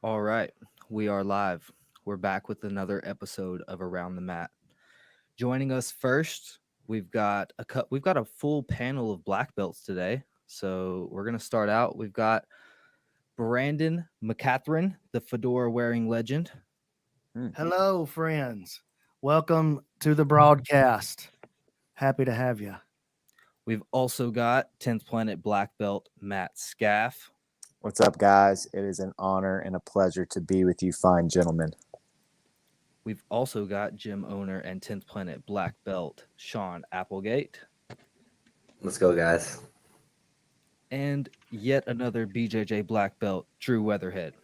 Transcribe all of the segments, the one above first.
All right, we are live. We're back with another episode of Around the Mat. Joining us first, we've got a full panel of black belts today. So we're gonna start out. We've got Brandon McCatherine, the fedora wearing legend. Hello, friends. Welcome to the broadcast. Happy to have you. We've also got 10th Planet black belt Matt Skaff. What's up, guys? It is an honor and a pleasure to be with you fine gentlemen. We've also got gym owner and 10th Planet black belt Sean Applegate. Let's go, guys. And yet another BJJ black belt, Drew Weatherhead.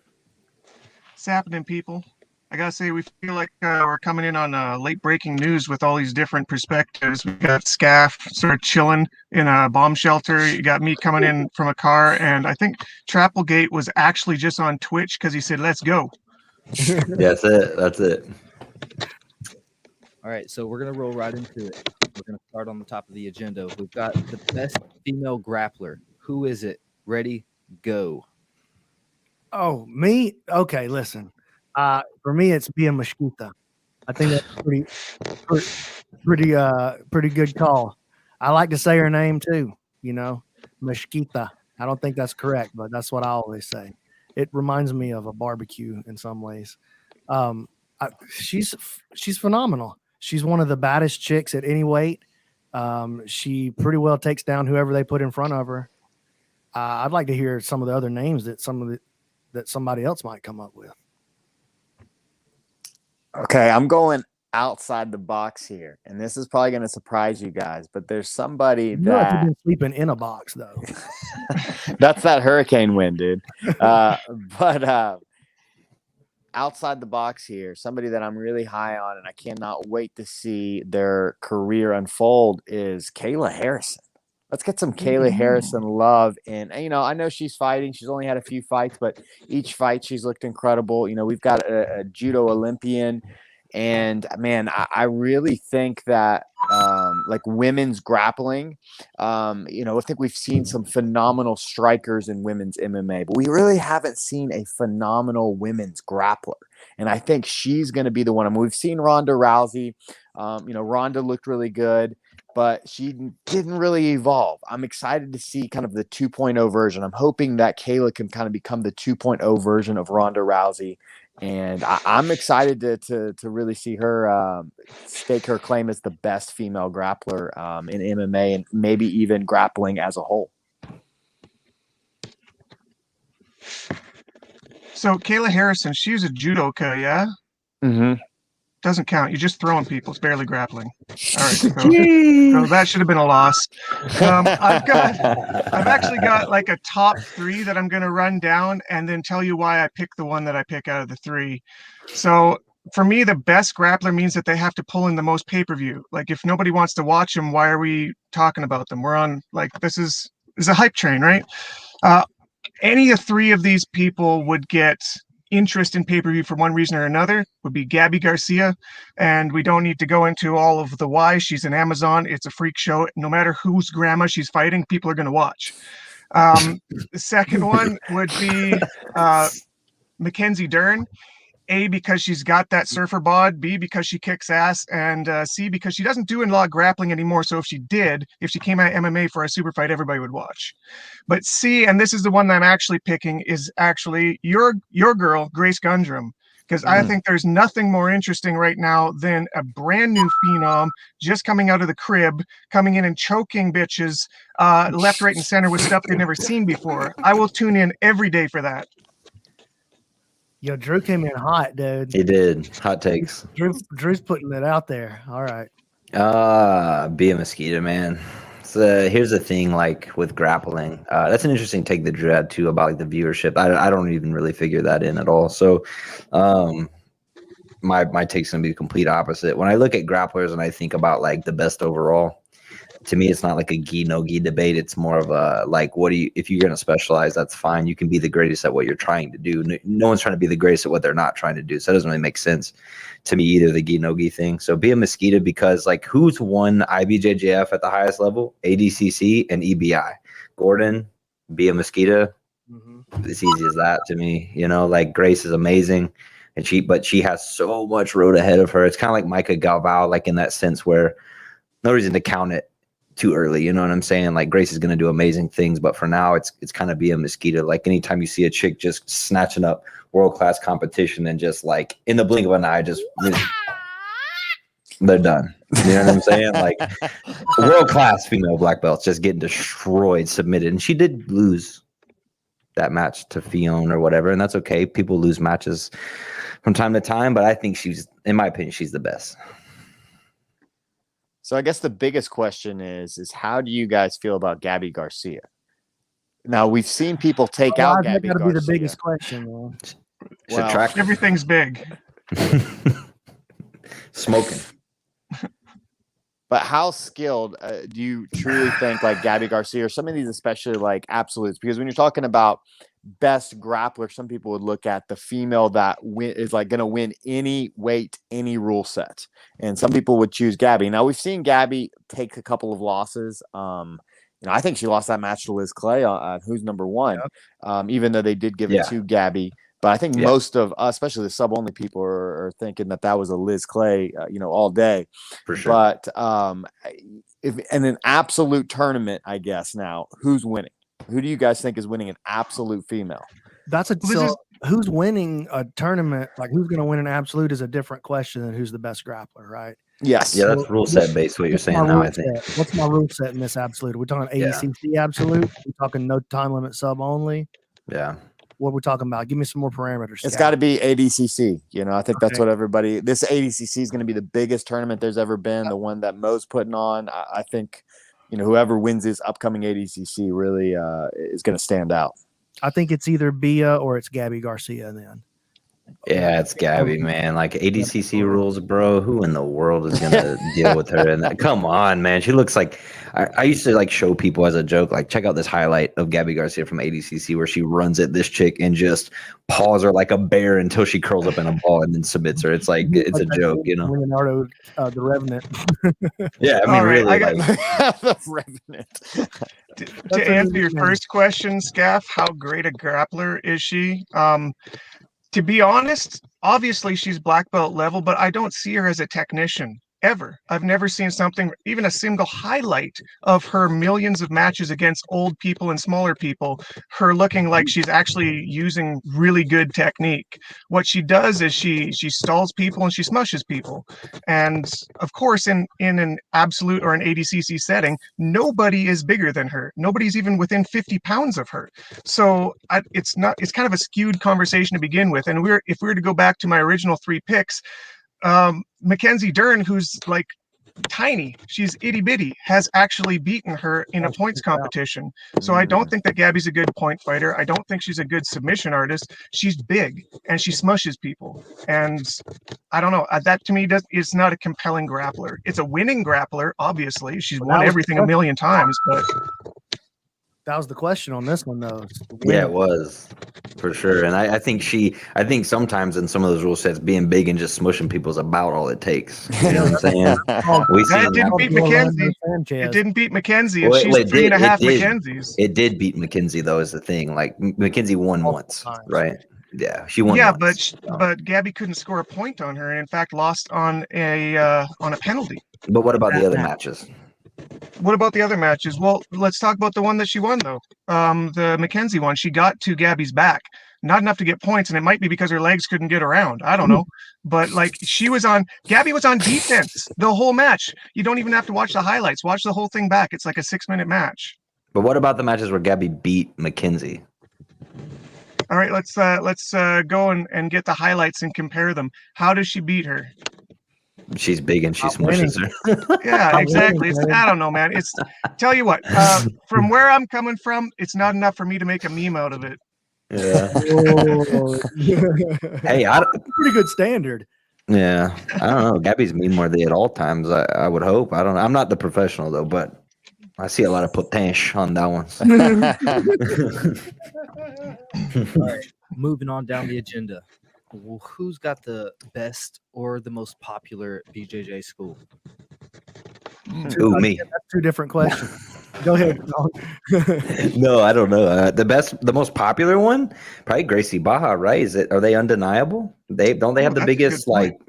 It's happening, people. I gotta say, we feel like we're coming in on late breaking news with all these different perspectives. We got Skaff sort of chilling in a bomb shelter. You got me coming in from a car, and I think Applegate was actually just on Twitch because he said, "Let's go." That's it. That's it. All right, so we're gonna roll right into it. We're gonna start on the top of the agenda. We've got the best female grappler. Who is it? Ready, go. Oh, me? Okay, listen. For me, it's Bia Mashkita. I think that's pretty good call. I like to say her name too. Mashkita. I don't think that's correct, but that's what I always say. It reminds me of a barbecue in some ways. She's phenomenal. She's one of the baddest chicks at any weight. She pretty well takes down whoever they put in front of her. I'd like to hear some of the other names that somebody else might come up with. Okay, I'm going outside the box here, and this is probably going to surprise you guys, but there's somebody You've that been sleeping in a box, though. that's that hurricane wind, dude. But outside the box here, somebody that I'm really high on, and I cannot wait to see their career unfold is Kayla Harrison. Let's get some Kayla Harrison love. And, I know she's fighting. She's only had a few fights, but each fight she's looked incredible. We've got a judo Olympian. And, man, I really think that, like women's grappling, I think we've seen some phenomenal strikers in women's MMA, but we really haven't seen a phenomenal women's grappler. And I think she's going to be the one. I mean, we've seen Ronda Rousey. Ronda looked really good, but she didn't really evolve. I'm excited to see kind of the 2.0 version. I'm hoping that Kayla can kind of become the 2.0 version of Ronda Rousey. And I'm excited to really see her stake her claim as the best female grappler in MMA and maybe even grappling as a whole. So Kayla Harrison, she was a judoka, yeah? Mm-hmm. Doesn't count. You're just throwing people. It's barely grappling. All right, so that should have been a loss. I've actually got like a top 3 that I'm going to run down and then tell you why I pick the one that I pick out of the 3. So for me, the best grappler means that they have to pull in the most pay-per-view. Like if nobody wants to watch them, why are we talking about them? We're on this is a hype train, right? Any of 3 of these people would get interest in pay-per-view for one reason or another. Would be Gabby Garcia, and we don't need to go into all of the why. She's an Amazon. It's a freak show. No matter whose grandma she's fighting, people are going to watch. The second one would be Mackenzie Dern. A, because she's got that surfer bod, B, because she kicks ass, and C, because she doesn't do a lot of grappling anymore. So if she came out MMA for a super fight, everybody would watch. But C, and this is the one that I'm actually picking, is actually your girl, Grace Gundrum. Because I think there's nothing more interesting right now than a brand new phenom just coming out of the crib, coming in and choking bitches left, right, and center with stuff they've never seen before. I will tune in every day for that. Yo, Drew came in hot, dude. He did. Hot takes. Drew's putting it out there. All right. Be a mosquito, man. So here's the thing, like with grappling, that's an interesting take that Drew had too about like the viewership. I don't even really figure that in at all. So, my take's gonna be the complete opposite. When I look at grapplers and I think about like the best overall, to me, it's not like a gi no gi debate. It's more of a like, if you're going to specialize, that's fine. You can be the greatest at what you're trying to do. No one's trying to be the greatest at what they're not trying to do. So that doesn't really make sense to me either, the gi no gi thing. So be a mosquito, because like who's won IBJJF at the highest level? ADCC and EBI. Gordon, be a mosquito. Mm-hmm. It's easy as that to me. You know, like Grace is amazing, and she has so much road ahead of her. It's kind of like Micah Galvao, like in that sense where no reason to count it too early. You know what I'm saying? Like Grace is going to do amazing things, but for now, it's kind of be a mosquito. Like anytime you see a chick just snatching up world-class competition and just like in the blink of an eye, just they're done. You know what I'm saying? Like world-class female black belts just getting destroyed, submitted, and she did lose that match to Fiona or whatever, and that's okay. People lose matches from time to time, but I think in my opinion, she's the best. So I guess the biggest question is how do you guys feel about Gabby Garcia? Now we've seen people take out Gabby Garcia. That be the biggest question, man. Well, everything's big. Smoking. But how skilled do you truly think like Gabby Garcia or some of these, especially like absolutes? Because when you're talking about best grappler, some people would look at the female that is like going to win any weight, any rule set. And some people would choose Gabby. Now we've seen Gabby take a couple of losses. I think she lost that match to Liz Clay on who's number one, even though they did give it to Gabby. But I think most of us, especially the sub-only people, are thinking that was a Liz Clay, all day. For sure. But if in an absolute tournament, I guess now, who's winning? Who do you guys think is winning an absolute female? Who's winning a tournament? Like who's going to win an absolute is a different question than who's the best grappler, right? Yes. Yeah, that's rule set based. What you're saying now, I think. What's my rule set in this absolute? Are we talking ADCC absolute? Are we talking no time limit sub only? Yeah. What are we talking about? Give me some more parameters. It's got to be ADCC. I think that's what everybody. This ADCC is going to be the biggest tournament there's ever been. The one that Mo's putting on. I think, whoever wins this upcoming ADCC really is going to stand out. I think it's either Bia or it's Gabby Garcia then. Yeah, it's Gabby, man. Like ADCC rules, bro. Who in the world is gonna deal with her? And that? Come on, man. She looks like I used to like show people as a joke, like check out this highlight of Gabby Garcia from ADCC where she runs at this chick and just paws her like a bear until she curls up in a ball and then submits her. It's like it's a joke, Leonardo, the Revenant. Yeah, I mean, really, the Revenant. To answer your first question, Skaff, how great a grappler is she? To be honest, obviously she's black belt level, but I don't see her as a technician ever. I've never seen something, even a single highlight of her millions of matches against old people and smaller people, her looking like she's actually using really good technique. What she does is she stalls people and she smushes people. And of course, in an absolute or an ADCC setting, nobody is bigger than her. Nobody's even within 50 pounds of her. So it's kind of a skewed conversation to begin with. And if we were to go back to my original 3 picks, Mackenzie Dern, who's like tiny, she's itty bitty, has actually beaten her in a points competition. So I don't think that Gabby's a good point fighter. I don't think she's a good submission artist. She's big and she smushes people. And I don't know, that to me is not a compelling grappler. It's a winning grappler, obviously. She's won everything a million times, but that was the question on this one, though. Yeah, it was for sure. And I think sometimes in some of those rule sets, being big and just smushing people is about all it takes. You know what I'm saying? It didn't beat Mackenzie. It didn't beat Mackenzie, and she's 3.5 Mackenzies. It did beat Mackenzie, though, is the thing. Like Mackenzie won once, right? Yeah, she won. Yeah, but Gabby couldn't score a point on her, and in fact lost on a penalty. But what about the other matches? What about the other matches? Well, let's talk about the one that she won, though. The Mackenzie one. She got to Gabby's back. Not enough to get points, and it might be because her legs couldn't get around. I don't know. But like Gabby was on defense the whole match. You don't even have to watch the highlights. Watch the whole thing back. It's like a 6-minute match. But what about the matches where Gabby beat Mackenzie? All right, let's go and get the highlights and compare them. How does she beat her? She's big and she smushes her. Yeah, exactly. I don't know, man. Tell you what, from where I'm coming from, it's not enough for me to make a meme out of it. Yeah. Hey, pretty good standard. Yeah, I don't know. Gabby's meme worthy at all times. I would hope. I don't know. I'm not the professional though, but I see a lot of potential on that one. All right, moving on down the agenda. Well, who's got the best or the most popular BJJ school? Ooh, me. That's 2 different questions. Go ahead. No, I don't know. The most popular one, probably Gracie Baja, right? Are they undeniable? They have the That's a good biggest point.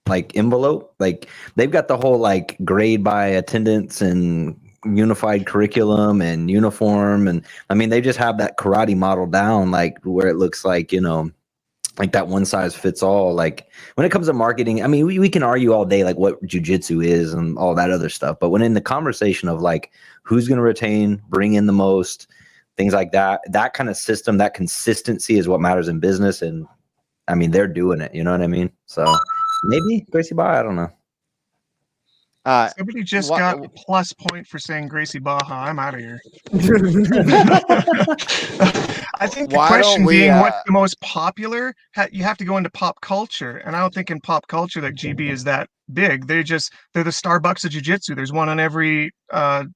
like envelope. Like they've got the whole like grade by attendance and unified curriculum and uniform, and I mean they just have that karate model down, like where it looks like like that one size fits all. Like when it comes to marketing, I mean, we can argue all day like what jiu-jitsu is and all that other stuff. But when in the conversation of like who's going to retain, bring in the most, things like that, that kind of system, that consistency is what matters in business. And I mean, they're doing it. You know what I mean? So maybe Gracie Bar, I don't know. Somebody just got a plus point for saying Gracie Baja. I'm out of here. I think the question being what's the most popular, you have to go into pop culture. And I don't think in pop culture that GB is that big. They're the Starbucks of jiu-jitsu. There's one on every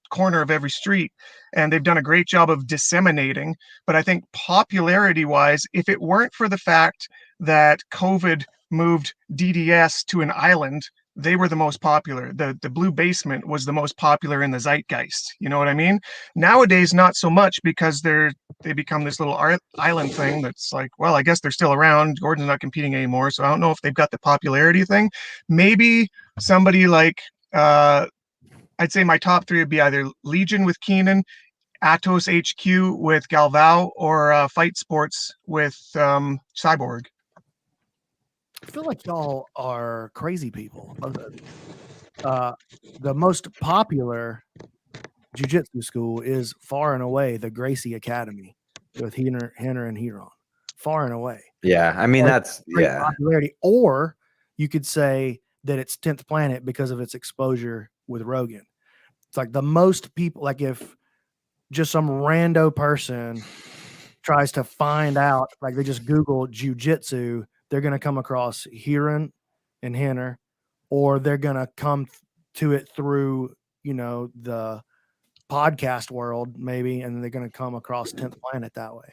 corner of every street. And they've done a great job of disseminating. But I think popularity-wise, if it weren't for the fact that COVID moved DDS to an island, they were the most popular. The Blue Basement was the most popular in the zeitgeist. You know what I mean? Nowadays, not so much, because they become this little island thing that's like, well, I guess they're still around. Gordon's not competing anymore, so I don't know if they've got the popularity thing. Maybe somebody like, I'd say my top three would be either Legion with Keenan, Atos HQ with Galvao, or Fight Sports with Cyborg. I feel like y'all are crazy people. The most popular jiu-jitsu school is far and away the Gracie Academy with Henner and Huron. Far and away. Yeah, I mean, that's popularity. Or you could say that it's 10th Planet because of its exposure with Rogan. It's like the most people, like if just some rando person tries to find out, like they just Google jiu-jitsu, they're going to come across Huron and Henner, or they're going to come to it through, the podcast world maybe, and they're going to come across 10th Planet that way.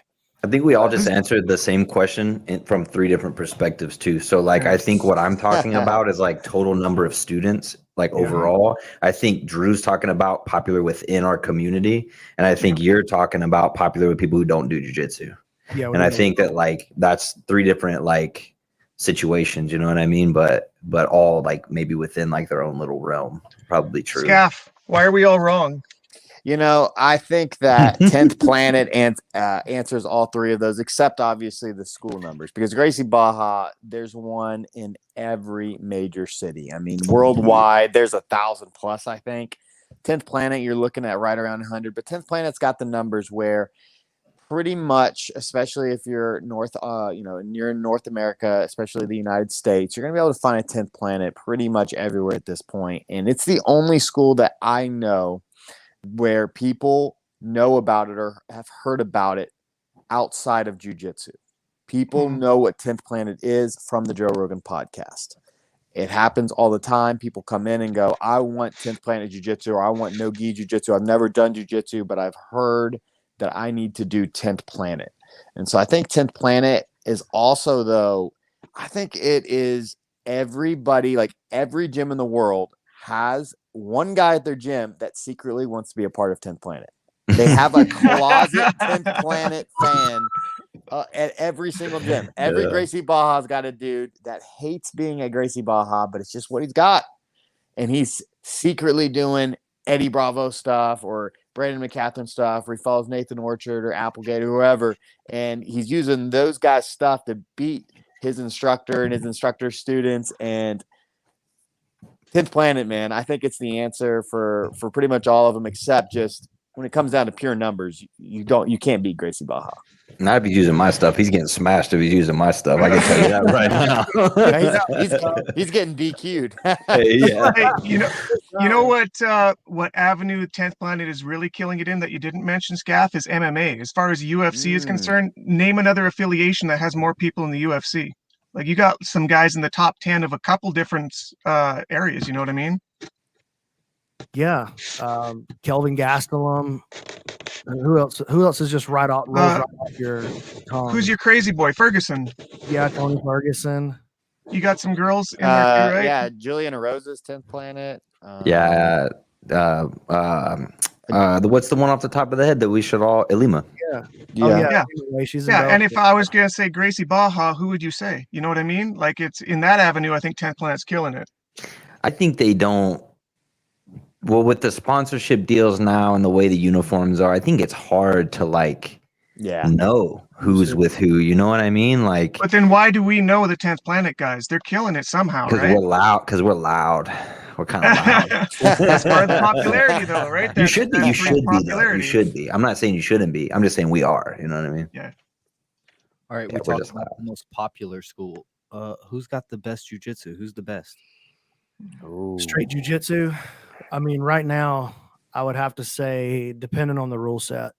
I think we all just answered the same question from 3 different perspectives too. So like, I think what I'm talking about is like total number of students, like overall. I think Drew's talking about popular within our community. And I think you're talking about popular with people who don't do jiu-jitsu. Yeah, and I think that like that's 3 different like situations, you know what I mean? But all like maybe within like their own little realm. Probably true. Skaff, why are we all wrong? I think that 10th Planet answers all 3 of those, except obviously the school numbers, because Gracie Baja, there's one in every major city. I mean, worldwide, there's 1,000 plus, I think. 10th Planet, you're looking at right around 100, but 10th Planet's got the numbers where pretty much, especially if you're you're in North America, especially the United States, you're going to be able to find a 10th Planet pretty much everywhere at this point. And it's the only school that I know where people know about it or have heard about it outside of jiu-jitsu. People know what 10th Planet is from the Joe Rogan podcast. It happens all the time. People come in and go, I want 10th Planet jiu-jitsu, or I want no-gi jiu-jitsu. I've never done jiu-jitsu, but I've heard that I need to do 10th Planet. And so I think 10th Planet is also, though, I think it is everybody, like every gym in the world has one guy at their gym that secretly wants to be a part of 10th Planet. They have a closet 10th Planet fan at every single gym. Every Gracie Baja's got a dude that hates being a Gracie Baja, but it's just what he's got. And he's secretly doing Eddie Bravo stuff or Brandon McCatherine stuff, or he follows Nathan Orchard or Applegate or whoever, and he's using those guys' stuff to beat his instructor and his instructor's students. And 10th Planet, man, I think it's the answer for pretty much all of them, except just when it comes down to pure numbers, you can't beat Gracie Baja. Not if he's using my stuff. He's getting smashed if he's using my stuff. I can tell you that right now. he's getting DQ'd. Hey, you know what avenue 10th Planet is really killing it in that you didn't mention, Skaff, is MMA. As far as UFC is concerned, name another affiliation that has more people in the UFC. Like you got some guys in the top 10 of a couple different areas. You know what I mean? Yeah. Kelvin Gastelum. Who else is just right off your tongue? Who's your crazy boy? Ferguson. Yeah, Tony Ferguson. You got some girls in there too, right? Yeah, Juliana Rose's 10th Planet. What's the one off the top of the head that we should all Ilima? Yeah. Yeah. Oh, yeah. Yeah. Anyway, she's in Yeah, and Belgium. if I was gonna say Gracie Baja, who would you say? You know what I mean? Like it's in that avenue. I think 10th Planet's killing it. I think they don't. Well, with the sponsorship deals now and the way the uniforms are, I think it's hard to like know who's with who. You know what I mean? Like, But then why do we know the 10th Planet guys? They're killing it somehow, because right? we're loud. Because we're loud. We're kind of loud. That's part of the popularity, though, right? You should be. You That's should be. Though. You popularity. should be. I'm not saying you shouldn't be. I'm just saying we are. You know what I mean? Yeah. All right, Yeah, we we're talked just about loud. the most popular school. Who's got the best jiu-jitsu? Who's the best? Straight jiu-jitsu. I mean, right now, I would have to say, depending on the rule set,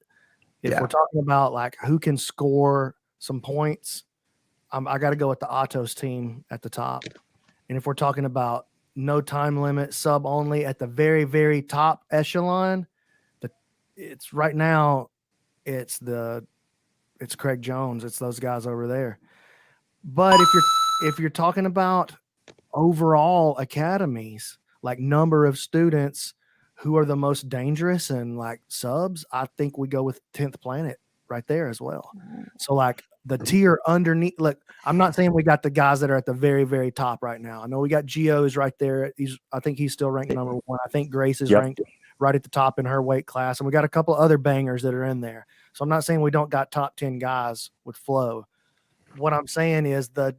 if Yeah. we're talking about like who can score some points, I got to go with the Atos team at the top. And if we're talking about no time limit, sub only at the very, very top echelon, it's right now, it's Craig Jones. It's those guys over there. But if you're talking about overall academies, like number of students who are the most dangerous and like subs, I think we go with 10th Planet right there as well. So like the tier underneath, look, I'm not saying we got the guys that are at the very, very top right now. I know we got Gio's right there. I think he's still ranked number 1. I think Grace is ranked right at the top in her weight class. And we got a couple other bangers that are in there. So I'm not saying we don't got top 10 guys with flow. What I'm saying is the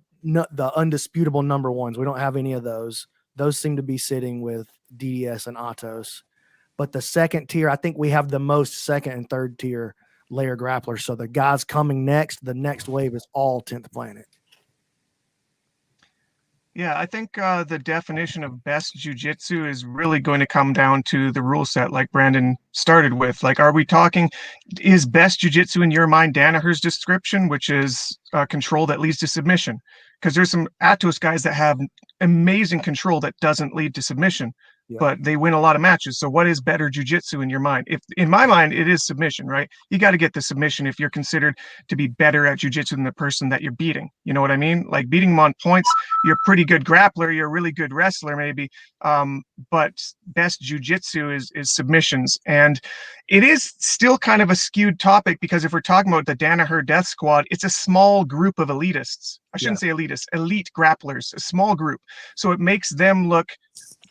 undisputable number ones. We don't have any of those. Those seem to be sitting with DDS and Atos. But the second tier, I think we have the most second and third tier layer grapplers. So the guys coming next, the next wave is all 10th Planet. Yeah, I think the definition of best jiu-jitsu is really going to come down to the rule set, like Brandon started with. Like, are we talking, is best jiu-jitsu in your mind Danaher's description, which is control that leads to submission? Because there's some Atos guys that have amazing control that doesn't lead to submission, but they win a lot of matches. So what is better jiu-jitsu in your mind? If in my mind, it is submission, right? You got to get the submission if you're considered to be better at jiu-jitsu than the person that you're beating. You know what I mean? Like beating them on points, you're a pretty good grappler, you're a really good wrestler maybe, but best jiu-jitsu is submissions. And it is still kind of a skewed topic because if we're talking about the Danaher Death Squad, it's a small group of elitists. I shouldn't say elitists, elite grapplers, a small group. So it makes them look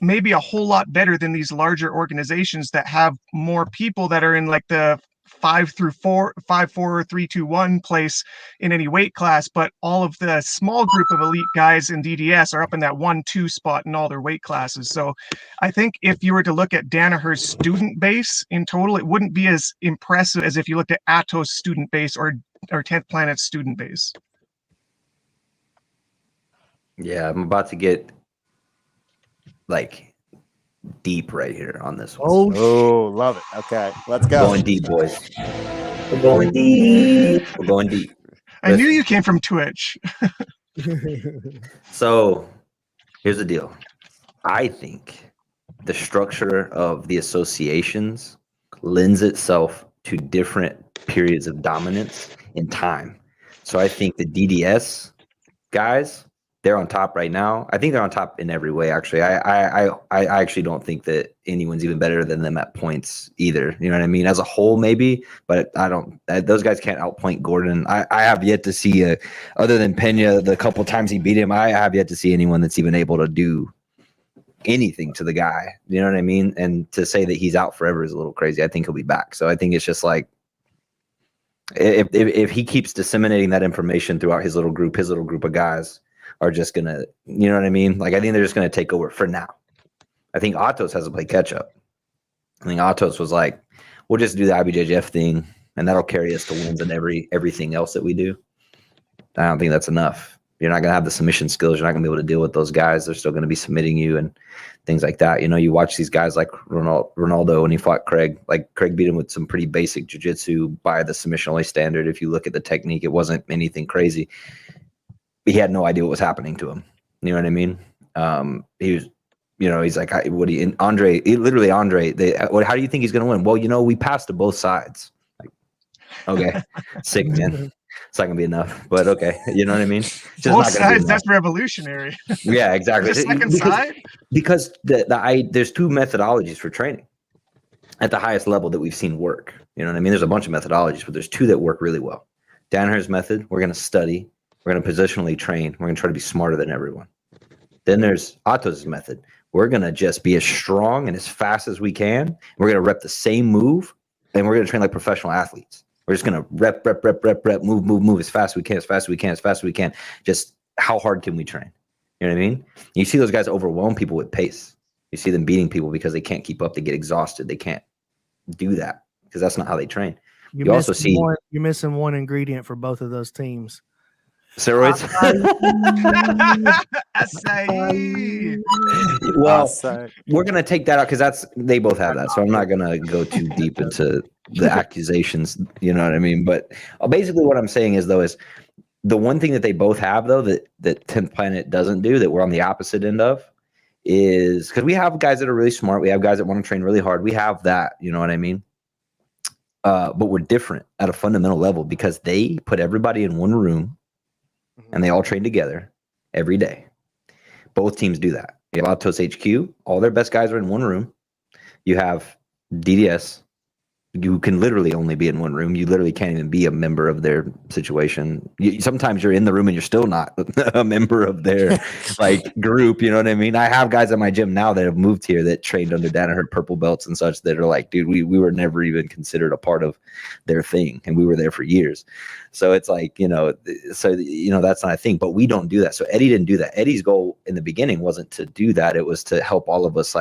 maybe a whole lot better than these larger organizations that have more people that are in like the 5-4, 3-2-1 place in any weight class, but all of the small group of elite guys in DDS are up in that 1-2 spot in all their weight classes. So I think if you were to look at Danaher's student base in total, it wouldn't be as impressive as if you looked at Atos' student base or 10th Planet's student base. Yeah, I'm about to get like deep right here on this one. Oh, love it. Okay, let's go. Going deep, boys. We're going deep. We're going deep. I knew you came from Twitch. So here's the deal. I think the structure of the associations lends itself to different periods of dominance in time. So I think the DDS guys, they're on top right now. I think they're on top in every way, actually. I actually don't think that anyone's even better than them at points either. You know what I mean? As a whole, maybe, but I don't. Those guys can't outpoint Gordon. I have yet to see, other than Pena, the couple times he beat him, I have yet to see anyone that's even able to do anything to the guy. You know what I mean? And to say that he's out forever is a little crazy. I think he'll be back. So I think it's just like, if he keeps disseminating that information throughout his little group of guys are just gonna, you know what I mean? Like, I think they're just gonna take over for now. I think Atos has to play catch up. I think Atos was like, we'll just do the IBJJF thing, and that'll carry us to wins in everything else that we do. I don't think that's enough. You're not gonna have the submission skills. You're not gonna be able to deal with those guys. They're still gonna be submitting you and things like that. You know, you watch these guys like Ronaldo when he fought Craig. Like, Craig beat him with some pretty basic jiu-jitsu by the submission only standard. If you look at the technique, it wasn't anything crazy. He had no idea what was happening to him. You know what I mean? He was, you know, he's like, how do you think he's going to win? Well, you know, we passed to both sides. Like, okay, sick, man. It's not going to be enough, but okay. You know what I mean? Just both sides, that's revolutionary. Yeah, exactly. The second side? Because there's two methodologies for training. at the highest level that we've seen work. You know what I mean? There's a bunch of methodologies, but there's two that work really well. Danaher's method, we're going to study, we're going to positionally train, we're going to try to be smarter than everyone. Then there's Atos' method. We're going to just be as strong and as fast as we can. We're going to rep the same move, and we're going to train like professional athletes. We're just going to rep, move as fast as we can, as fast as we can, as fast as we can. Just how hard can we train? You know what I mean? You see those guys overwhelm people with pace. You see them beating people because they can't keep up. They get exhausted. They can't do that because that's not how they train. You also see you're missing one ingredient for both of those teams. Steroids. Acai. Well, we're gonna take that out because they both have that. So I'm not gonna go too deep into the accusations. You know what I mean? But basically, what I'm saying is the one thing that they both have though that 10th Planet doesn't do, that we're on the opposite end of, is because we have guys that are really smart. We have guys that want to train really hard. We have that. You know what I mean? But we're different at a fundamental level because they put everybody in one room and they all train together every day. Both teams do that. You have Atos HQ, all their best guys are in one room. You have DDS, you can literally only be in one room. You literally can't even be a member of their situation. Sometimes you're in the room and you're still not a member of their group. You know what I mean? I have guys at my gym now that have moved here that trained under Danaher purple belts and such that are like, dude, we were never even considered a part of their thing. And we were there for years. So it's like, that's not a thing, but we don't do that. So Eddie didn't do that. Eddie's goal in the beginning wasn't to do that. It was to help all of us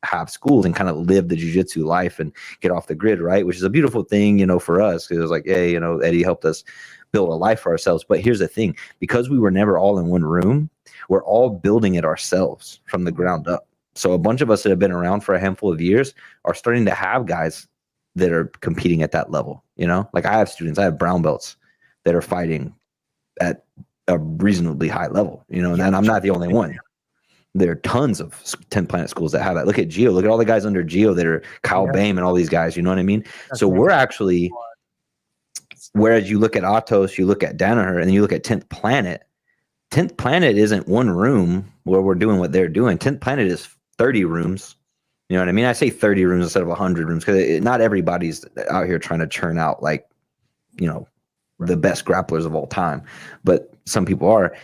have schools and kind of live the jiu-jitsu life and get off the grid, right? Which is a beautiful thing, for us, because it was like, hey, Eddie helped us build a life for ourselves. But here's the thing, because we were never all in one room, we're all building it ourselves from the ground up. So a bunch of us that have been around for a handful of years are starting to have guys that are competing at that level. Like I have students, I have brown belts that are fighting at a reasonably high level, and I'm not the only one. There are tons of 10th Planet schools that have that. Look at Geo. Look at all the guys under Geo that are Kyle Bame and all these guys. You know what I mean? So we're actually, whereas you look at Atos, you look at Danaher, and then you look at 10th Planet. 10th Planet isn't one room where we're doing what they're doing. 10th Planet is 30 rooms. You know what I mean? I say 30 rooms instead of 100 rooms because not everybody's out here trying to churn out the best grapplers of all time, but some people are.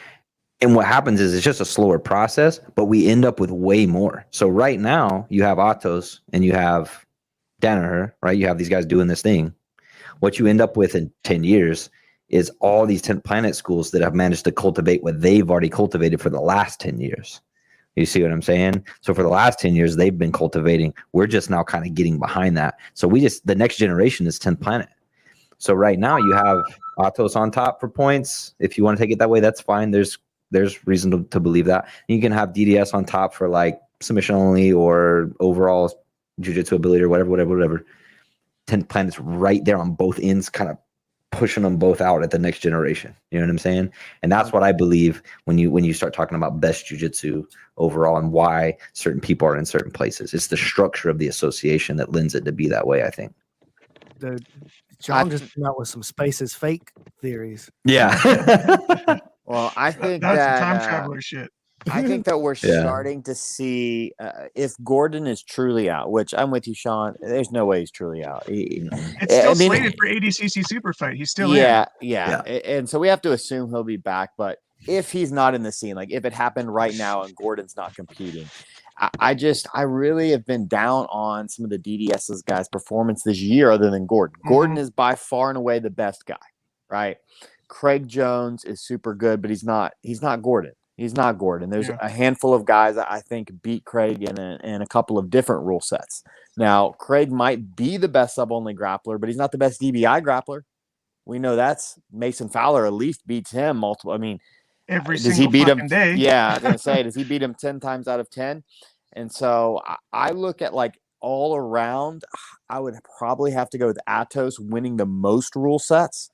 And what happens is it's just a slower process, but we end up with way more. So right now you have Atos and you have Danaher, right? You have these guys doing this thing. What you end up with in 10 years is all these 10th Planet schools that have managed to cultivate what they've already cultivated for the last 10 years. You see what I'm saying? So for the last 10 years, they've been cultivating. We're just now kind of getting behind that. So the next generation is 10th Planet. So right now you have Atos on top for points. If you want to take it that way, that's fine. There's reason to believe that. You can have DDS on top for submission only or overall jiu-jitsu ability or whatever. 10th Planet's right there on both ends, kind of pushing them both out at the next generation. You know what I'm saying? And that's what I believe when you start talking about best jiu-jitsu overall and why certain people are in certain places. It's the structure of the association that lends it to be that way, I think. Dude, John just came out with some space is fake theories. Yeah. Well, I think that's time traveler shit. I think that we're starting to see if Gordon is truly out, which I'm with you, Sean. There's no way he's truly out. It's still slated for ADCC super fight. He's still in. Yeah. And so we have to assume he'll be back. But if he's not in the scene, if it happened right now and Gordon's not competing, I really have been down on some of the DDS's guys' performance this year other than Gordon. Mm-hmm. Gordon is by far and away the best guy, right? Craig Jones is super good, but he's not Gordon. He's not Gordon. There's a handful of guys that I think beat Craig in a couple of different rule sets. Now, Craig might be the best sub-only grappler, but he's not the best DBI grappler. We know that's Mason Fowler at least beats him multiple. I mean, every single fucking day. Yeah, I was gonna say, does he beat him 10 times out of 10? And so I look at all around. I would probably have to go with Atos winning the most rule sets.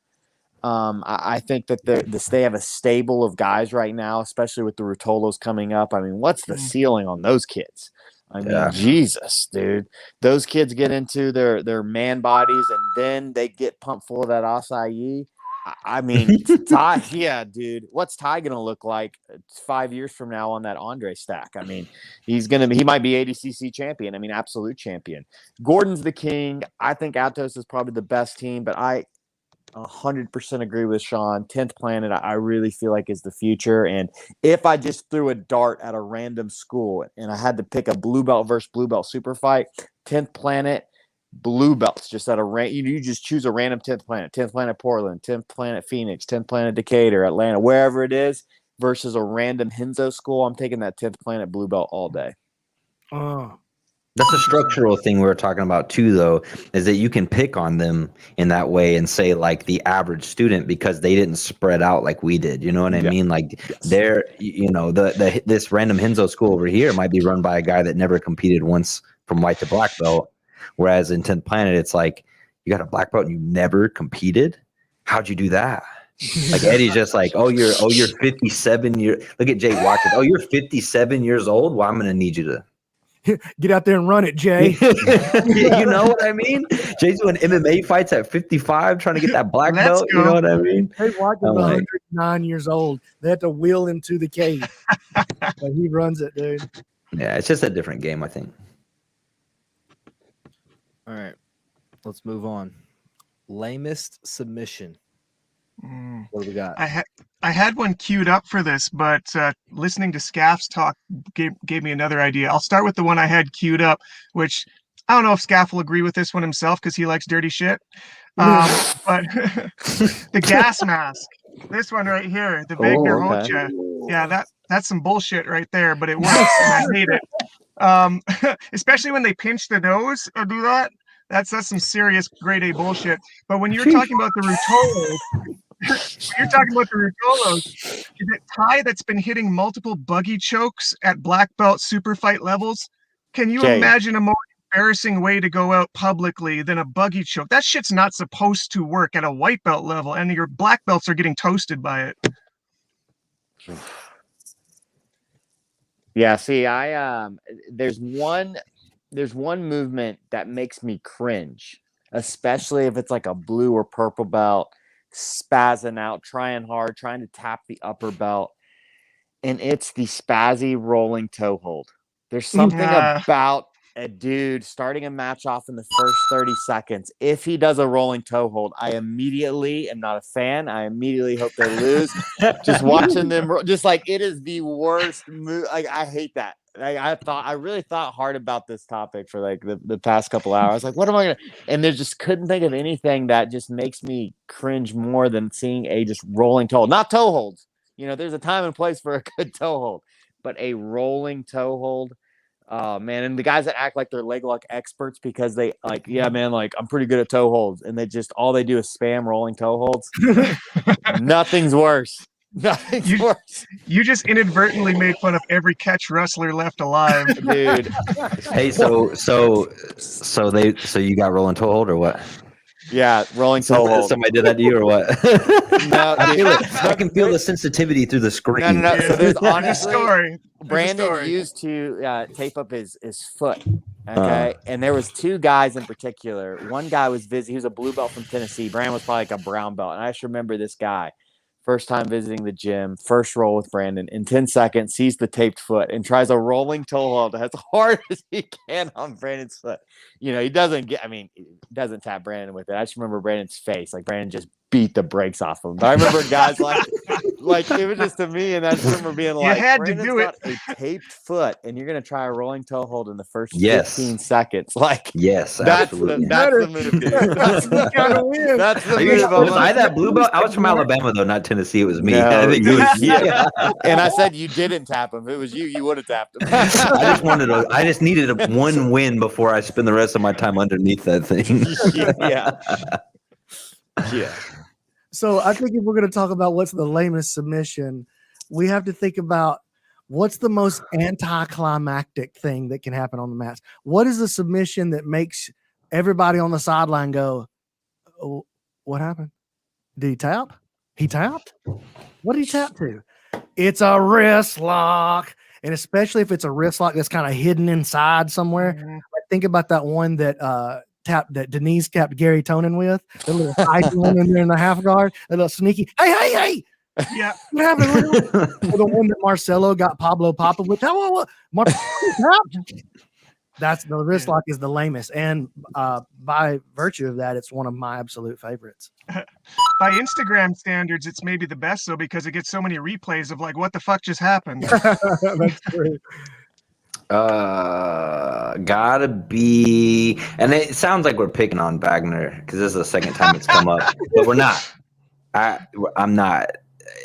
I think that they have a stable of guys right now, especially with the Rutolos coming up. I mean, what's the ceiling on those kids? I mean, Jesus, dude. Those kids get into their man bodies and then they get pumped full of that acai. I mean, Ty, yeah, dude. What's Ty gonna look like 5 years from now on that Andre stack? I mean, he might be ADCC champion. I mean, absolute champion. Gordon's the king. I think Atos is probably the best team, but I 100% agree with Sean. 10th Planet, I really feel like is the future. And if I just threw a dart at a random school and I had to pick a blue belt versus blue belt super fight, 10th Planet. Blue belts just at a you just choose a random 10th planet Portland, 10th planet Phoenix, 10th planet Decatur, Atlanta, wherever it is, versus a random Henzo school. I'm taking that 10th planet blue belt all day. Oh, That's a structural thing we were talking about too, though, is that you can pick on them in that way and say like the average student because they didn't spread out like we did. You know what I mean? Like they're, this random Henzo school over here might be run by a guy that never competed once from white to black belt. Whereas in 10th Planet, it's like you got a black belt and you never competed. How'd you do that? Like Eddie's just like, you're 57 years. Look at Jay Watkins. Oh, you're 57 years old. Well, I'm gonna need you to get out there and run it, Jay. You know what I mean? Jay's doing MMA fights at 55, trying to get that black belt. You know what I mean? Jay Watkins, 109 years old. They had to wheel him to the cage, but he runs it, dude. Yeah, it's just a different game, I think. All right, let's move on. Lamest submission. What do we got? I had one queued up for this, but listening to Skaff's talk gave me another idea. I'll start with the one I had queued up, which I don't know if Skaff will agree with this one himself because he likes dirty shit. But the gas mask. This one right here, the Wagner Hocha. Yeah, that's some bullshit right there, but it works and I hate it. Especially when they pinch the nose or do that. That's some serious grade A bullshit. But when you're talking about the Rutolos, is it Ty that's been hitting multiple buggy chokes at black belt super fight levels? Can you imagine a more embarrassing way to go out publicly than a buggy choke? That shit's not supposed to work at a white belt level, and your black belts are getting toasted by it. Yeah, see, there's one movement that makes me cringe, especially if it's like a blue or purple belt, spazzing out, trying hard, trying to tap the upper belt, and it's the spazzy rolling toe hold. There's something about a dude starting a match off in the first 30 seconds. If he does a rolling toe hold, I immediately am not a fan. I immediately hope they lose. Just watching them, just like it is the worst move. Like I hate that. I really thought hard about this topic for like the past couple hours. Like, what am I gonna? And they just couldn't think of anything that just makes me cringe more than seeing a just rolling toe hold. Not toe holds. There's a time and place for a good toe hold, but a rolling toe hold. Oh man, and the guys that act like they're leg lock experts because they like, yeah, man, like I'm pretty good at toe holds, and they just all they do is spam rolling toe holds. Nothing's worse. Nothing's worse. You just inadvertently make fun of every catch wrestler left alive, dude. Hey, so you got rolling toe hold or what? Yeah, rolling toe hold. Somebody did that to you or what? No, I can feel the sensitivity through the screen. No. So there's honestly, story. Brandon used to tape up his foot. Okay, and there was two guys in particular. One guy was he was a blue belt from Tennessee. Brandon was probably like a brown belt, and I just remember this guy. First time visiting the gym, first roll with Brandon. In 10 seconds, sees the taped foot and tries a rolling toe hold as hard as he can on Brandon's foot. He doesn't tap Brandon with it. I just remember Brandon's face. Like, Brandon just beat the brakes off him. But I remember guys like it was just to me, and I just remember being like, you had to Brandon's do it. got a taped foot, and you're going to try a rolling toe hold in the first 15 seconds. Like, yes, that's absolutely. That's the move, dude. That's the move. Was I that blue belt? I was from Alabama, though, not Tennessee. It was me. No, I think it was yeah. And I said you didn't tap him. If it was you would have tapped him. I just needed one win before I spend the rest of my time underneath that thing. Yeah. So I think if we're going to talk about what's the lamest submission, we have to think about what's the most anticlimactic thing that can happen on the mats. What is the submission that makes everybody on the sideline go, oh, what happened? Did he tap? He tapped? What did he tap to? It's a wrist lock. And especially if it's a wrist lock that's kind of hidden inside somewhere. Like, think about that one that Denise tapped Gary Tonin with, the little high one in there in the half guard, a little sneaky. Hey! Yeah. What happened? Or the one that Marcelo got Pablo Popovich. That's the wrist lock is the lamest, and by virtue of that, it's one of my absolute favorites. By Instagram standards, it's maybe the best, though, because it gets so many replays of like, what the fuck just happened? That's true. Gotta be, and it sounds like we're picking on Wagner because this is the second time it's come up, but we're not. I'm not.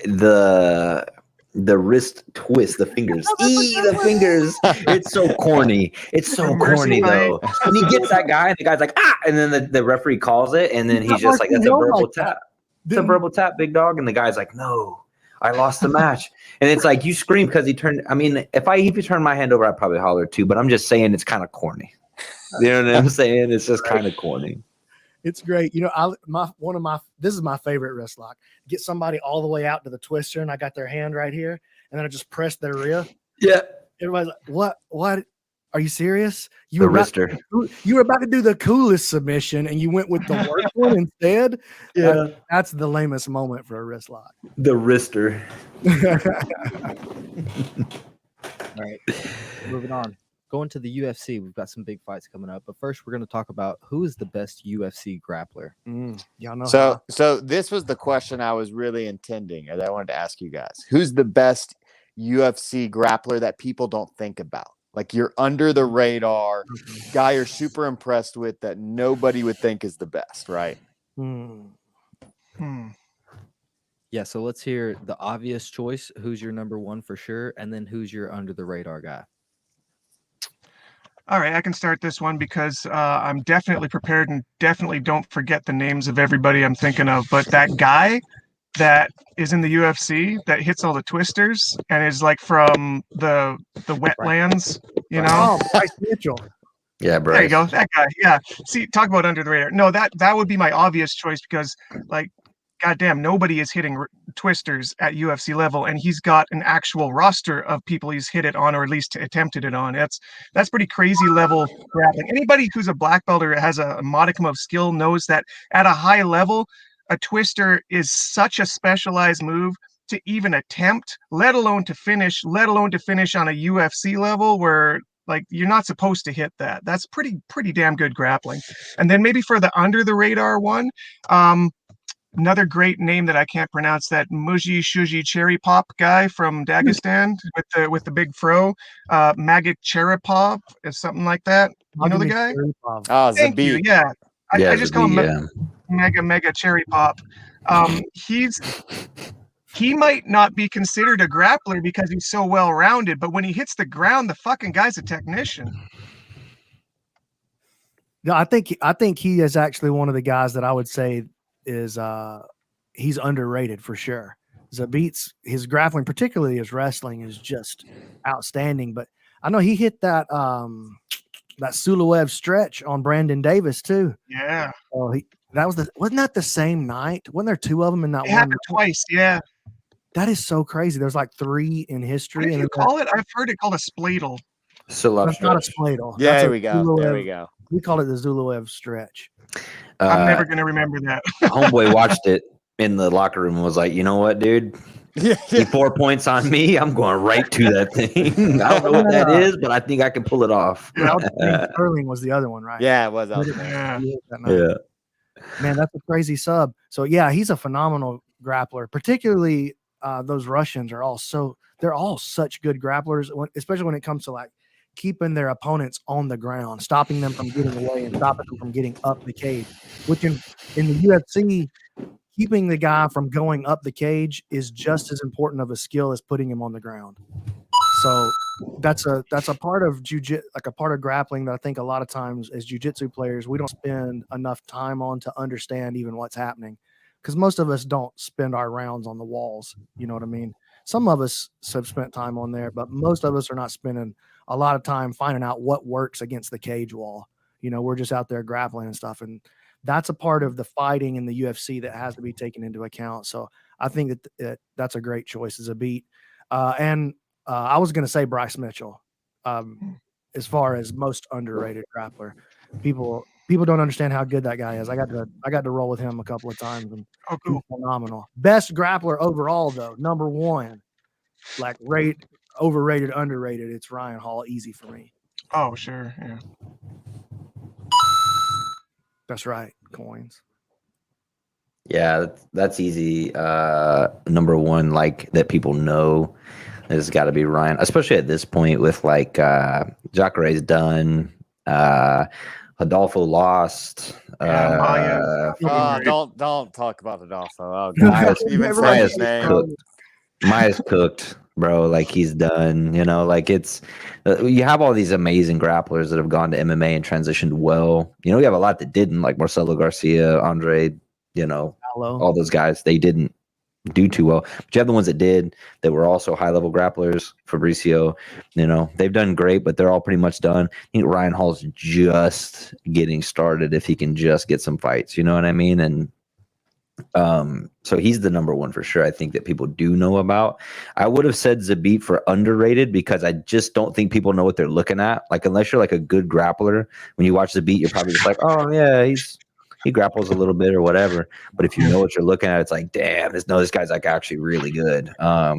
The wrist twist, the fingers, the fingers. It's so corny. It's so corny though. And he gets that guy, and the guy's like, and then the referee calls it, and then he's just like, that's a verbal tap. It's a verbal tap, big dog, and the guy's like, no, I lost the match. And it's like you scream because he turned. I mean, if you turn my hand over, I'd probably holler too. But I'm just saying it's kind of corny. You know what I'm saying? It's just kind of corny. It's great. You know, this is my favorite wrist lock. Get somebody all the way out to the twister, and I got their hand right here, and then I just press their wrist. Yeah. Everybody's like, what? Are you serious? You The were wrister. You were about to do the coolest submission, and you went with the worst one instead. Yeah. That's the lamest moment for a wrist lock. The wrister. All right, moving on. Going to the UFC, we've got some big fights coming up. But first, we're going to talk about who is the best UFC grappler. Y'all know. So this was the question I was really intending, that I wanted to ask you guys. Who's the best UFC grappler that people don't think about? Like you're under the radar guy you're super impressed with that nobody would think is the best, right? Yeah, so let's hear the obvious choice. Who's your number one for sure? And then who's your under the radar guy? All right, I can start this one because I'm definitely prepared and definitely don't forget the names of everybody I'm thinking of. But that guy that is in the UFC that hits all the twisters and is like from the wetlands, you know? Oh, Bryce Mitchell. Yeah, bro. There you go. That guy. Yeah. See, talk about under the radar. No, that would be my obvious choice because, like, goddamn, nobody is hitting twisters at UFC level, and he's got an actual roster of people he's hit it on, or at least attempted it on. That's pretty crazy level grappling. Anybody who's a black belt or has a modicum of skill knows that at a high level, a twister is such a specialized move to even attempt, let alone to finish on a UFC level where like you're not supposed to hit that. That's pretty damn good grappling. And then maybe for the under the radar one, another great name that I can't pronounce, that Muji Shuji Cherry Pop guy from Dagestan with the big fro, Magik Cheripov or something like that. You know the guy? Oh, Thank you. Zabit. Yeah. I just call him yeah. Mega Cherry Pop. He might not be considered a grappler because he's so well rounded, but when he hits the ground, the fucking guy's a technician. No, I think he is actually one of the guys that I would say is he's underrated for sure. Zabit's his grappling, particularly his wrestling, is just outstanding. But I know he hit that Sulawev stretch on Brandon Davis too. Yeah. Oh, wasn't that the same night? Wasn't there two of them in that It one? happened twice. Yeah. That is so crazy. There's like three in history. What do you call it? I've heard it called a spladle. That's not a spladle. Yeah, there we go. There we go. We call it the Zuluev stretch. I'm never going to remember that. Homeboy watched it in the locker room and was like, you know what, dude? 4 points on me. I'm going right to that thing. I don't know what that is, but I think I can pull it off. Sterling was the other one, right? Yeah, it was. Yeah. Man, that's a crazy sub. So yeah, he's a phenomenal grappler. Particularly those Russians they're all such good grapplers, especially when it comes to like keeping their opponents on the ground, stopping them from getting away and stopping them from getting up the cage, which in the UFC, keeping the guy from going up the cage is just as important of a skill as putting him on the ground. So that's a part of jiu-jitsu, like a part of grappling that I think a lot of times as jiu-jitsu players, we don't spend enough time on to understand even what's happening. Because most of us don't spend our rounds on the walls. You know what I mean? Some of us have spent time on there, but most of us are not spending a lot of time finding out what works against the cage wall. You know, we're just out there grappling and stuff. And that's a part of the fighting in the UFC that has to be taken into account. So I think that's a great choice as a beat. And I was going to say Bryce Mitchell as far as most underrated grappler. People people don't understand how good that guy is. I got to roll with him a couple of times, and Oh, he's cool. phenomenal. Best grappler overall, though, number one. Like overrated, underrated. It's Ryan Hall, easy for me. Oh, sure. Yeah. That's right, coins. Yeah, that's easy. Number one, like that people know, has got to be Ryan, especially at this point with like Jacare's done, Adolfo lost. Yeah, Maya's Don't talk about Adolfo. Oh God, even say his name. Maya's cooked, bro. Like he's done. You know, like it's you have all these amazing grapplers that have gone to MMA and transitioned well. You know, we have a lot that didn't, like Marcelo Garcia, Andre. You know, all those guys, they didn't do too well. But you have the ones that did, that were also high level grapplers. Fabricio, you know, they've done great, but they're all pretty much done. I think Ryan Hall's just getting started if he can just get some fights. You know what I mean? And so he's the number one for sure. I think that people do know about. I would have said Zabit for underrated because I just don't think people know what they're looking at. Like unless you're like a good grappler, when you watch Zabit, you're probably just like, oh yeah, he grapples a little bit or whatever. But if you know what you're looking at, it's like, damn, this guy's like actually really good. I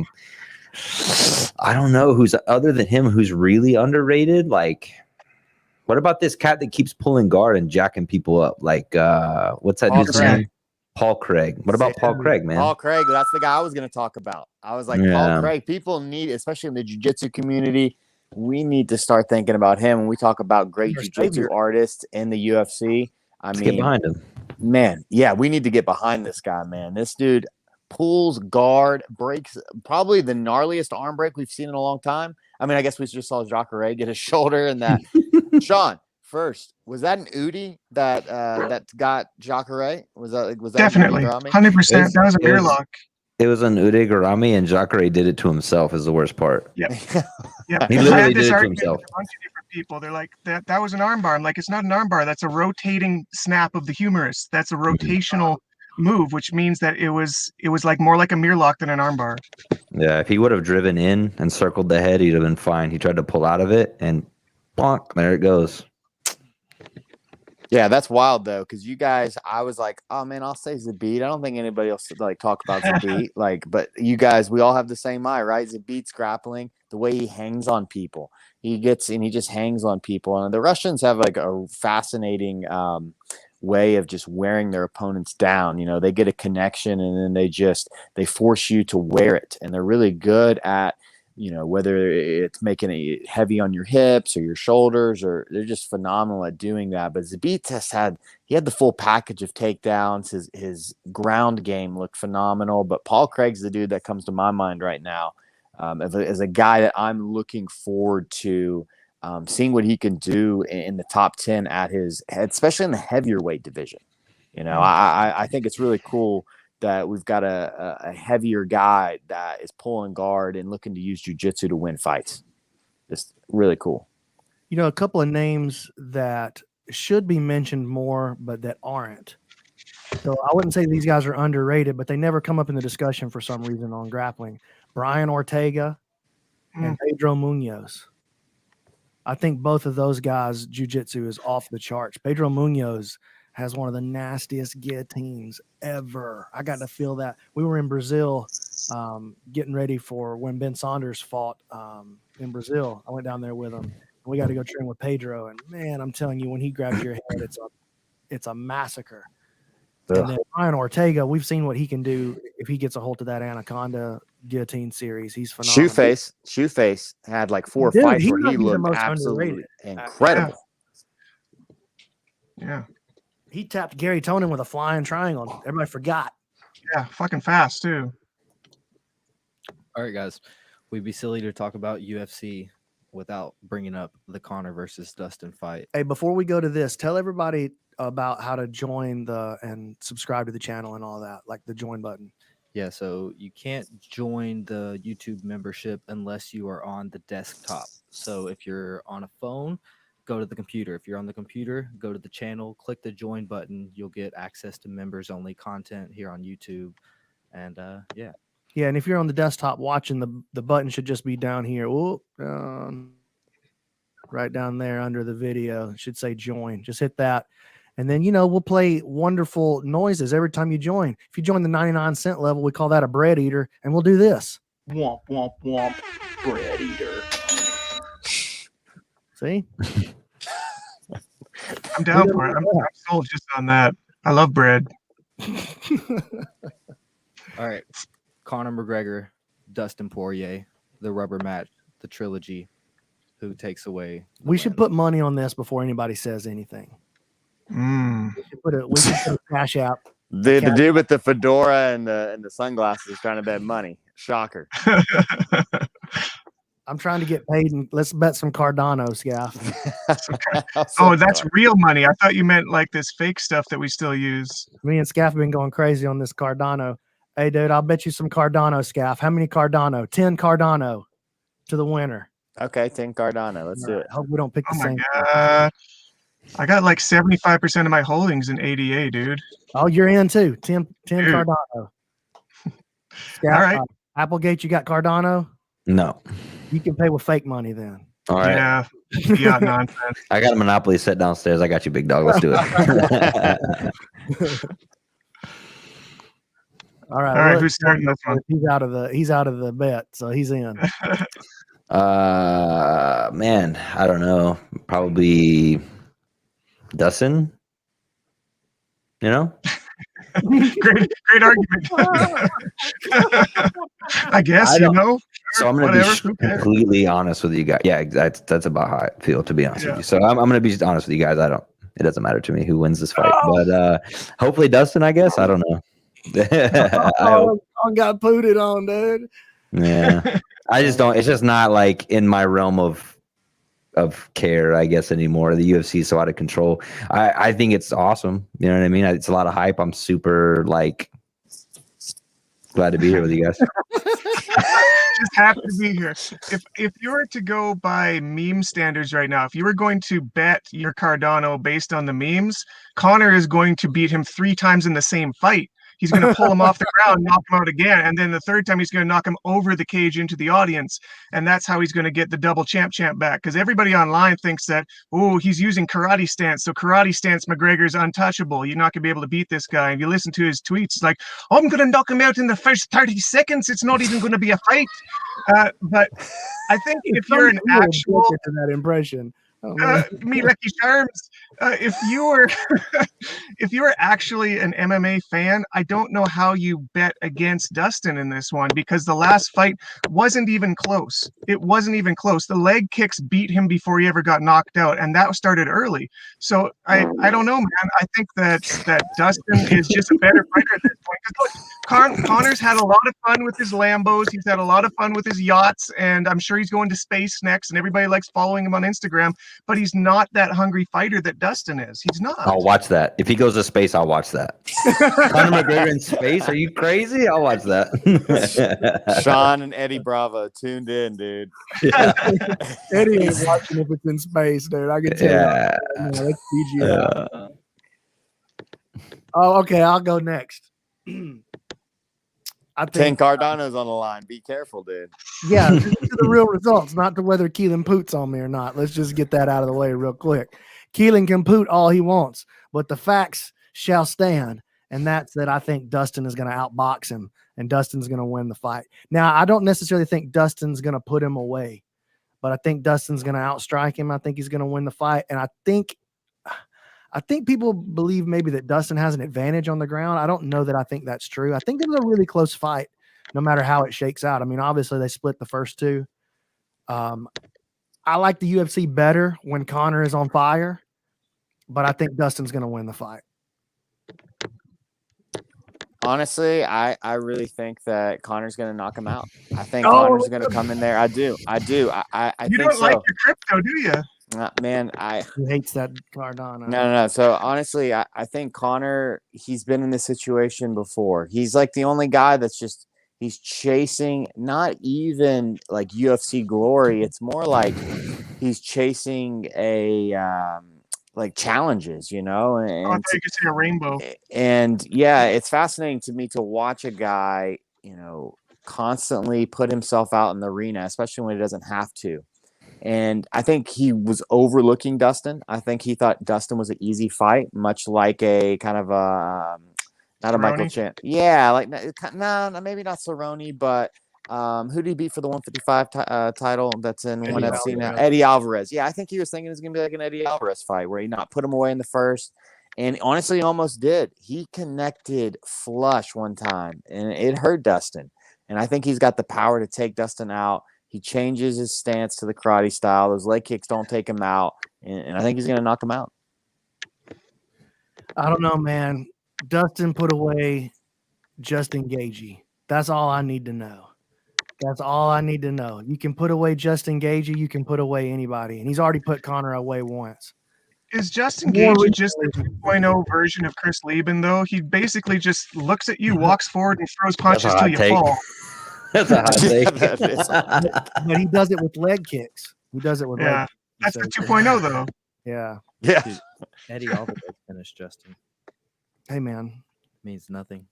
don't know who's other than him who's really underrated. Like, what about this cat that keeps pulling guard and jacking people up? Like, what's that dude's name? Paul Craig. What about Paul Craig, man? Paul Craig, that's the guy I was going to talk about. I was like, Paul Craig, people need, especially in the jiu-jitsu community, we need to start thinking about him when we talk about great jiu-jitsu artists in the UFC. Let's get behind him. Man, yeah, we need to get behind this guy, man. This dude pulls guard, breaks probably the gnarliest arm break we've seen in a long time. I mean, I guess we just saw Jacare get his shoulder and that. Sean, first, was that an Udi that got Jacare? Was that definitely 100%? That was a beer lock. It was an Ude Garami, and Jacare did it to himself. Is the worst part. Yeah, he literally did it to himself. With a bunch of different people, they're like, that was an armbar. I'm like, it's not an armbar. That's a rotating snap of the humerus. That's a rotational move, which means that it was like more like a mirror lock than an armbar. Yeah, if he would have driven in and circled the head, he'd have been fine. He tried to pull out of it, and bonk, there it goes. Yeah, that's wild though, because you guys, I was like, oh man, I'll say Zabit. I don't think anybody else would like talk about Zabit. But you guys, we all have the same eye, right? Zabit's grappling, the way he hangs on people. He just hangs on people. And the Russians have like a fascinating way of just wearing their opponents down. You know, they get a connection and then they force you to wear it. And they're really good at, you know, whether it's making it heavy on your hips or your shoulders, or they're just phenomenal at doing that. But Zabit had the full package of takedowns. His ground game looked phenomenal. But Paul Craig's the dude that comes to my mind right now as a guy that I'm looking forward to seeing what he can do in the top 10 at his head, especially in the heavier weight division. You know, I think it's really cool that we've got a heavier guy that is pulling guard and looking to use jiu-jitsu to win fights. Just really cool. You know, a couple of names that should be mentioned more, but that aren't. So I wouldn't say these guys are underrated, but they never come up in the discussion for some reason on grappling. Brian Ortega and Pedro Munoz. I think both of those guys' jiu-jitsu is off the charts. Pedro Munoz has one of the nastiest guillotines ever. I got to feel that. We were in Brazil getting ready for when Ben Saunders fought in Brazil. I went down there with him. We got to go train with Pedro. And, man, I'm telling you, when he grabs your head, it's a massacre. Ugh. And then Brian Ortega, we've seen what he can do if he gets a hold of that Anaconda guillotine series. He's phenomenal. Shoeface had like 4 fights where he looked absolutely incredible. Yeah. He tapped Gary Tonin with a flying triangle. Everybody forgot. Yeah, fucking fast too. All right, guys. We'd be silly to talk about UFC without bringing up the Conor versus Dustin fight. Hey, before we go to this, tell everybody about how to join and subscribe to the channel and all that, like the join button. Yeah, so you can't join the YouTube membership unless you are on the desktop. So if you're on a phone, go to the computer. If you're on the computer, go to the channel, click the join button. You'll get access to members only content here on YouTube. And yeah. Yeah, and if you're on the desktop watching, the button should just be down here. Right down there under the video. It should say join. Just hit that. And then, we'll play wonderful noises every time you join. If you join the 99-cent level, we call that a bread eater, and we'll do this. Womp, womp, womp, bread eater. See? I'm down for it. I'm sold just on that. I love bread. All right. Conor McGregor, Dustin Poirier, the rubber match, the trilogy. Who takes away? We should put money on this before anybody says anything. We should put a cash out. The dude with the fedora and the sunglasses is trying to bet money. Shocker. I'm trying to get paid, and let's bet some Cardano, Skaff. Oh, that's real money. I thought you meant like this fake stuff that we still use. Me and Skaff have been going crazy on this Cardano. Hey, dude, I'll bet you some Cardano, Skaff. How many Cardano? 10 Cardano to the winner. Okay, 10 Cardano. Let's do it. I hope we don't pick the same. God. I got like 75% of my holdings in ADA, dude. Oh, you're in too. 10 Cardano. Skaff, all right. Applegate, you got Cardano? No. You can pay with fake money then. All right. Yeah, nonsense. I got a Monopoly set downstairs. I got you, big dog. Let's do it. All right. All right, who's starting this one? He's out of the bet, so he's in. Man, I don't know. Probably Dustin. Great argument. I guess, So I'm going to be completely honest with you guys. Yeah, that's about how I feel, to be honest with you. So I'm going to be honest with you guys. It doesn't matter to me who wins this fight, but hopefully Dustin, I guess. I don't know. I got pooted on, dude. Yeah. I just don't. It's just not like in my realm of care, I guess, anymore. The UFC is so out of control. I think it's awesome. You know what I mean? It's a lot of hype. I'm super glad to be here with you guys. Just happy to be here. If you were to go by meme standards right now, if you were going to bet your Cardano based on the memes, Conor is going to beat him 3 times in the same fight. He's going to pull him off the ground, knock him out again, and then the third time he's going to knock him over the cage into the audience, and that's how he's going to get the double champ back. Because everybody online thinks that, he's using karate stance, so karate stance McGregor's untouchable. You're not going to be able to beat this guy. And you listen to his tweets, it's like, I'm going to knock him out in the first 30 seconds. It's not even going to be a fight. But I think if you're an actual to that impression. me Lucky Charms. If you were actually an MMA fan, I don't know how you bet against Dustin in this one, because the last fight wasn't even close. It wasn't even close. The leg kicks beat him before he ever got knocked out, and that started early. So I don't know, man. I think that Dustin is just a better fighter at this point. 'Cause look, Conor's had a lot of fun with his Lambos. He's had a lot of fun with his yachts, and I'm sure he's going to space next, and everybody likes following him on Instagram. But he's not that hungry fighter that Dustin is. He's not. I'll watch that. If he goes to space, I'll watch that. Conor McGregor in space? Are you crazy? I'll watch that. Sean and Eddie Bravo tuned in, dude. Yeah. Eddie ain't watching if it's in space, dude. I can tell. Yeah. That's PG. Oh, okay. I'll go next. I 10 think Cardano's on the line. Be careful, dude. Yeah, these are the real results, not to whether Keelan poots on me or not. Let's just get that out of the way real quick. Keelan can poot all he wants, but the facts shall stand, and that's that I think Dustin is going to outbox him, and Dustin's going to win the fight. Now, I don't necessarily think Dustin's going to put him away, but I think Dustin's going to outstrike him. I think he's going to win the fight, and I think people believe maybe that Dustin has an advantage on the ground. I don't know that I think that's true. I think this is a really close fight, no matter how it shakes out. I mean, obviously they split the first two. I like the UFC better when Conor is on fire, but I think Dustin's going to win the fight. Honestly, I really think that Conor's going to knock him out. I think Conor's going to come in there. I do. I You think don't so. like your crypto, do you? Man, He hates that Cardano. No. So honestly, I think Conor, he's been in this situation before. He's like the only guy that's he's chasing not even like UFC glory. It's more like he's chasing like challenges, And I thought you could see a rainbow. And yeah, it's fascinating to me to watch a guy, constantly put himself out in the arena, especially when he doesn't have to. And I think he was overlooking Dustin. I think he thought Dustin was an easy fight, much like a kind of a not a Michael Cerrone? Chan. Yeah, like no, maybe not Cerrone, but who did he beat for the 155 title? That's in Eddie one FC now. Alvarez. Eddie Alvarez. Yeah, I think he was thinking it was gonna be like an Eddie Alvarez fight where he not put him away in the first, and honestly, he almost did. He connected flush one time, and it hurt Dustin. And I think he's got the power to take Dustin out. He changes his stance to the karate style. Those leg kicks don't take him out, and I think he's gonna knock him out. I don't know, man. Dustin put away Justin Gagey. That's all I need to know. That's all I need to know. You can put away Justin Gagey. You can put away anybody. And he's already put Connor away once. Is Justin More Gage just the recently- 2.0 version of Chris Lieben, though? He basically just looks at you, walks forward, and throws punches That's a till hot you take. fall. That's a hot take. That is But he does it with leg kicks. He does it with Yeah, leg that's kicks. the 2.0, though. Yeah. Yeah. Dude, Eddie Alvarez finished Justin. Hey, man. Means nothing.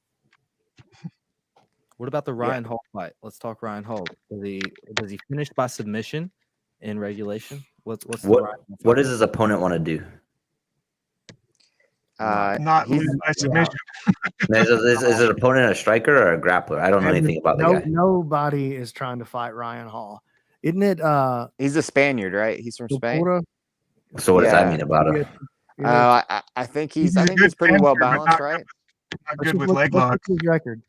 What about the Ryan Hall fight? Let's talk Ryan Hall. Does he finish by submission in regulation? What's the Ryan Hall What fight? does his opponent want to do? Not he's- lose by submission. Is his opponent a striker or a grappler? I don't know anything about the guy. Nobody is trying to fight Ryan Hall. Isn't it he's a Spaniard, right? He's from Spain. Topura? So what does that Yeah. mean about him? I think he's He's a good pretty well fencer, but balanced, not right? Not good with leg Look lock. his record.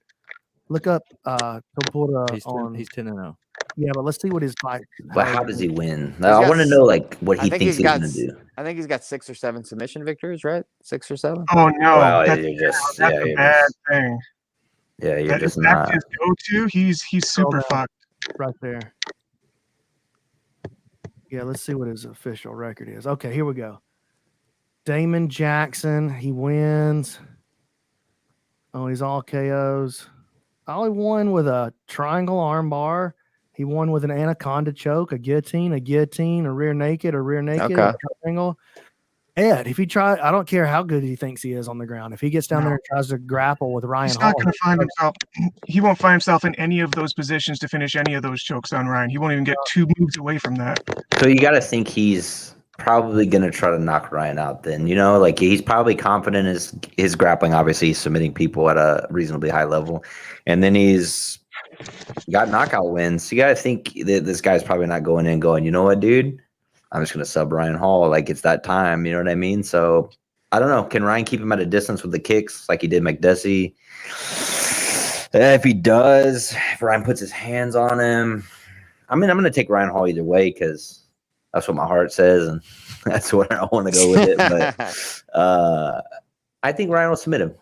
Look up Topura He's 10, on. he's 10-0. Yeah, but let's see what his fight. But how does he win? I got want to know like what I he think thinks he's he's got going to do. I think he's got 6 or 7 submission victories, right? 6 or 7. Oh no, Well, that's, you're just that's yeah, a you're bad just, thing. yeah, you're That, if just that's not. his go-to, he's super down. fucked. Right there. Yeah, let's see what his official record is. Okay, here we go. Damon Jackson, he wins. Oh, he's all KOs. Oh, he won with a triangle arm bar. He won with an anaconda choke, a guillotine, a rear naked, Okay. a triangle. Ed, if he try, I don't care how good he thinks he is on the ground. If he gets down there and tries to grapple with Ryan He's Hall, not going to find himself. He won't find himself in any of those positions to finish any of those chokes on Ryan. He won't even get 2 moves away from that. So you got to think he's probably going to try to knock Ryan out. Then like he's probably confident in his grappling. Obviously, he's submitting people at a reasonably high level, and then he's got knockout wins. You got to think that this guy's probably not going in going, you know what, dude? I'm just going to sub Ryan Hall. Like, it's that time. You know what I mean? So, I don't know. Can Ryan keep him at a distance with the kicks like he did McDessie? If he does, if Ryan puts his hands on him, I mean, I'm going to take Ryan Hall either way because that's what my heart says, and that's what I want to go with it. But I think Ryan will submit him.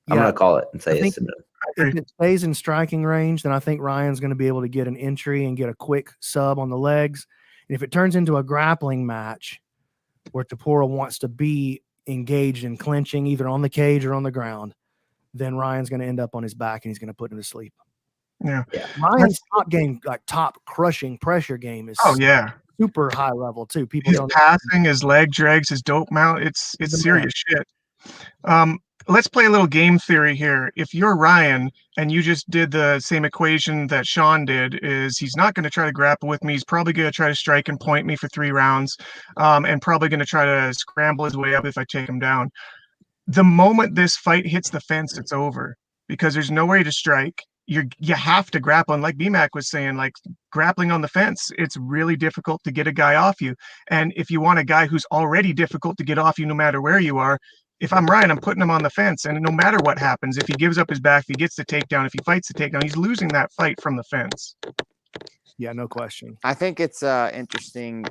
I'm going to call it and say it's submit him. if it stays in striking range, then I think Ryan's going to be able to get an entry and get a quick sub on the legs. And if it turns into a grappling match where Topura wants to be engaged in clinching either on the cage or on the ground, then Ryan's going to end up on his back and he's going to put him to sleep. Yeah. Ryan's top game, like top crushing pressure game, is super high level too. People His don't passing, his leg drags, his dope mount, it's serious shit. Let's play a little game theory here. If you're Ryan and you just did the same equation that Sean did, is he's not going to try to grapple with me. He's probably going to try to strike and point me for 3 rounds, and probably going to try to scramble his way up if I take him down. The moment this fight hits the fence, it's over because there's no way to strike. You have to grapple. And like Bmac was saying, like grappling on the fence, it's really difficult to get a guy off you. And if you want a guy who's already difficult to get off you no matter where you are, if I'm Ryan, I'm putting him on the fence. And no matter what happens, if he gives up his back, if he gets the takedown, if he fights the takedown, he's losing that fight from the fence. Yeah, no question. I think it's interesting,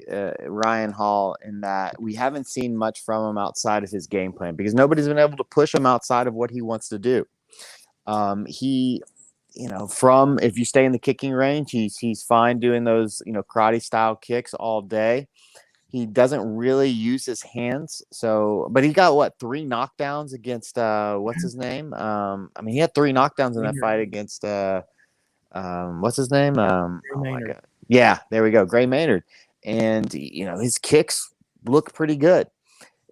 Ryan Hall, in that we haven't seen much from him outside of his game plan because nobody's been able to push him outside of what he wants to do. He, from if you stay in the kicking range, he's fine doing those, karate style kicks all day. He doesn't really use his hands. So, but he got 3 knockdowns against what's his name? He had 3 knockdowns in that fight against what's his name? Oh my God. Yeah, there we go. Gray Maynard. And his kicks look pretty good.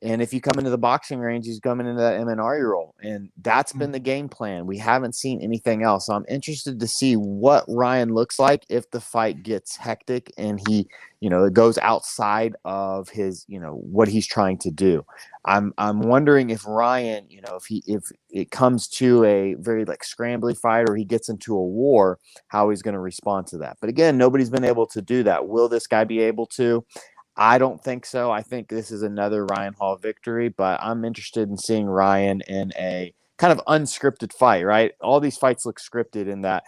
And if you come into the boxing range, he's coming into that MNRE role. And that's been the game plan. We haven't seen anything else. So I'm interested to see what Ryan looks like if the fight gets hectic and he, it goes outside of his, what he's trying to do. I'm wondering if Ryan, if it comes to a very like scrambly fight or he gets into a war, how he's going to respond to that. But again, nobody's been able to do that. Will this guy be able to? I don't think so. I think this is another Ryan Hall victory, but I'm interested in seeing Ryan in a kind of unscripted fight, right? All these fights look scripted in that,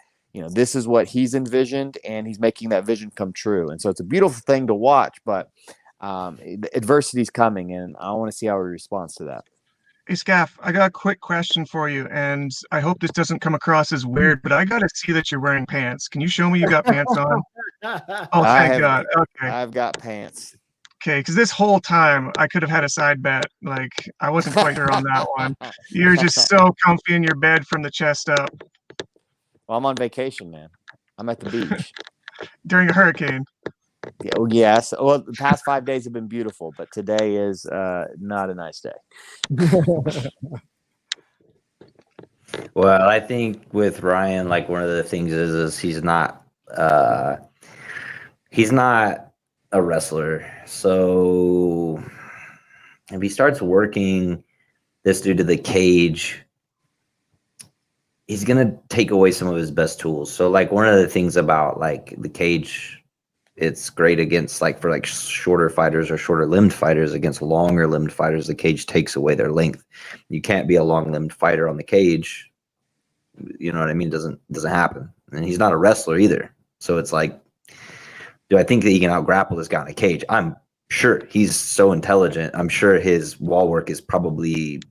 this is what he's envisioned and he's making that vision come true. And so it's a beautiful thing to watch, but adversity's coming and I want to see how he responds to that. Hey, Skaff, I got a quick question for you, and I hope this doesn't come across as weird, but I got to see that you're wearing pants. Can you show me you got pants on? Oh, thank God. Okay. I've got pants. Okay, because this whole time I could have had a side bet. Like, I wasn't quite sure on that one. You're just so comfy in your bed from the chest up. Well, I'm on vacation, man. I'm at the beach. During a hurricane. Yes. Well, the past 5 days have been beautiful, but today is not a nice day. Well, I think with Ryan, like one of the things is he's not a wrestler. So if he starts working this dude to the cage, he's gonna take away some of his best tools. So like one of the things about like the cage, it's great against like for like shorter fighters or shorter limbed fighters. Against longer limbed fighters, the cage takes away their length. You can't be a long limbed fighter on the cage. You know what I mean? Doesn't happen. And he's not a wrestler either. So it's like, do I think that he can out grapple this guy in a cage? I'm sure he's so intelligent. I'm sure his wall work is probably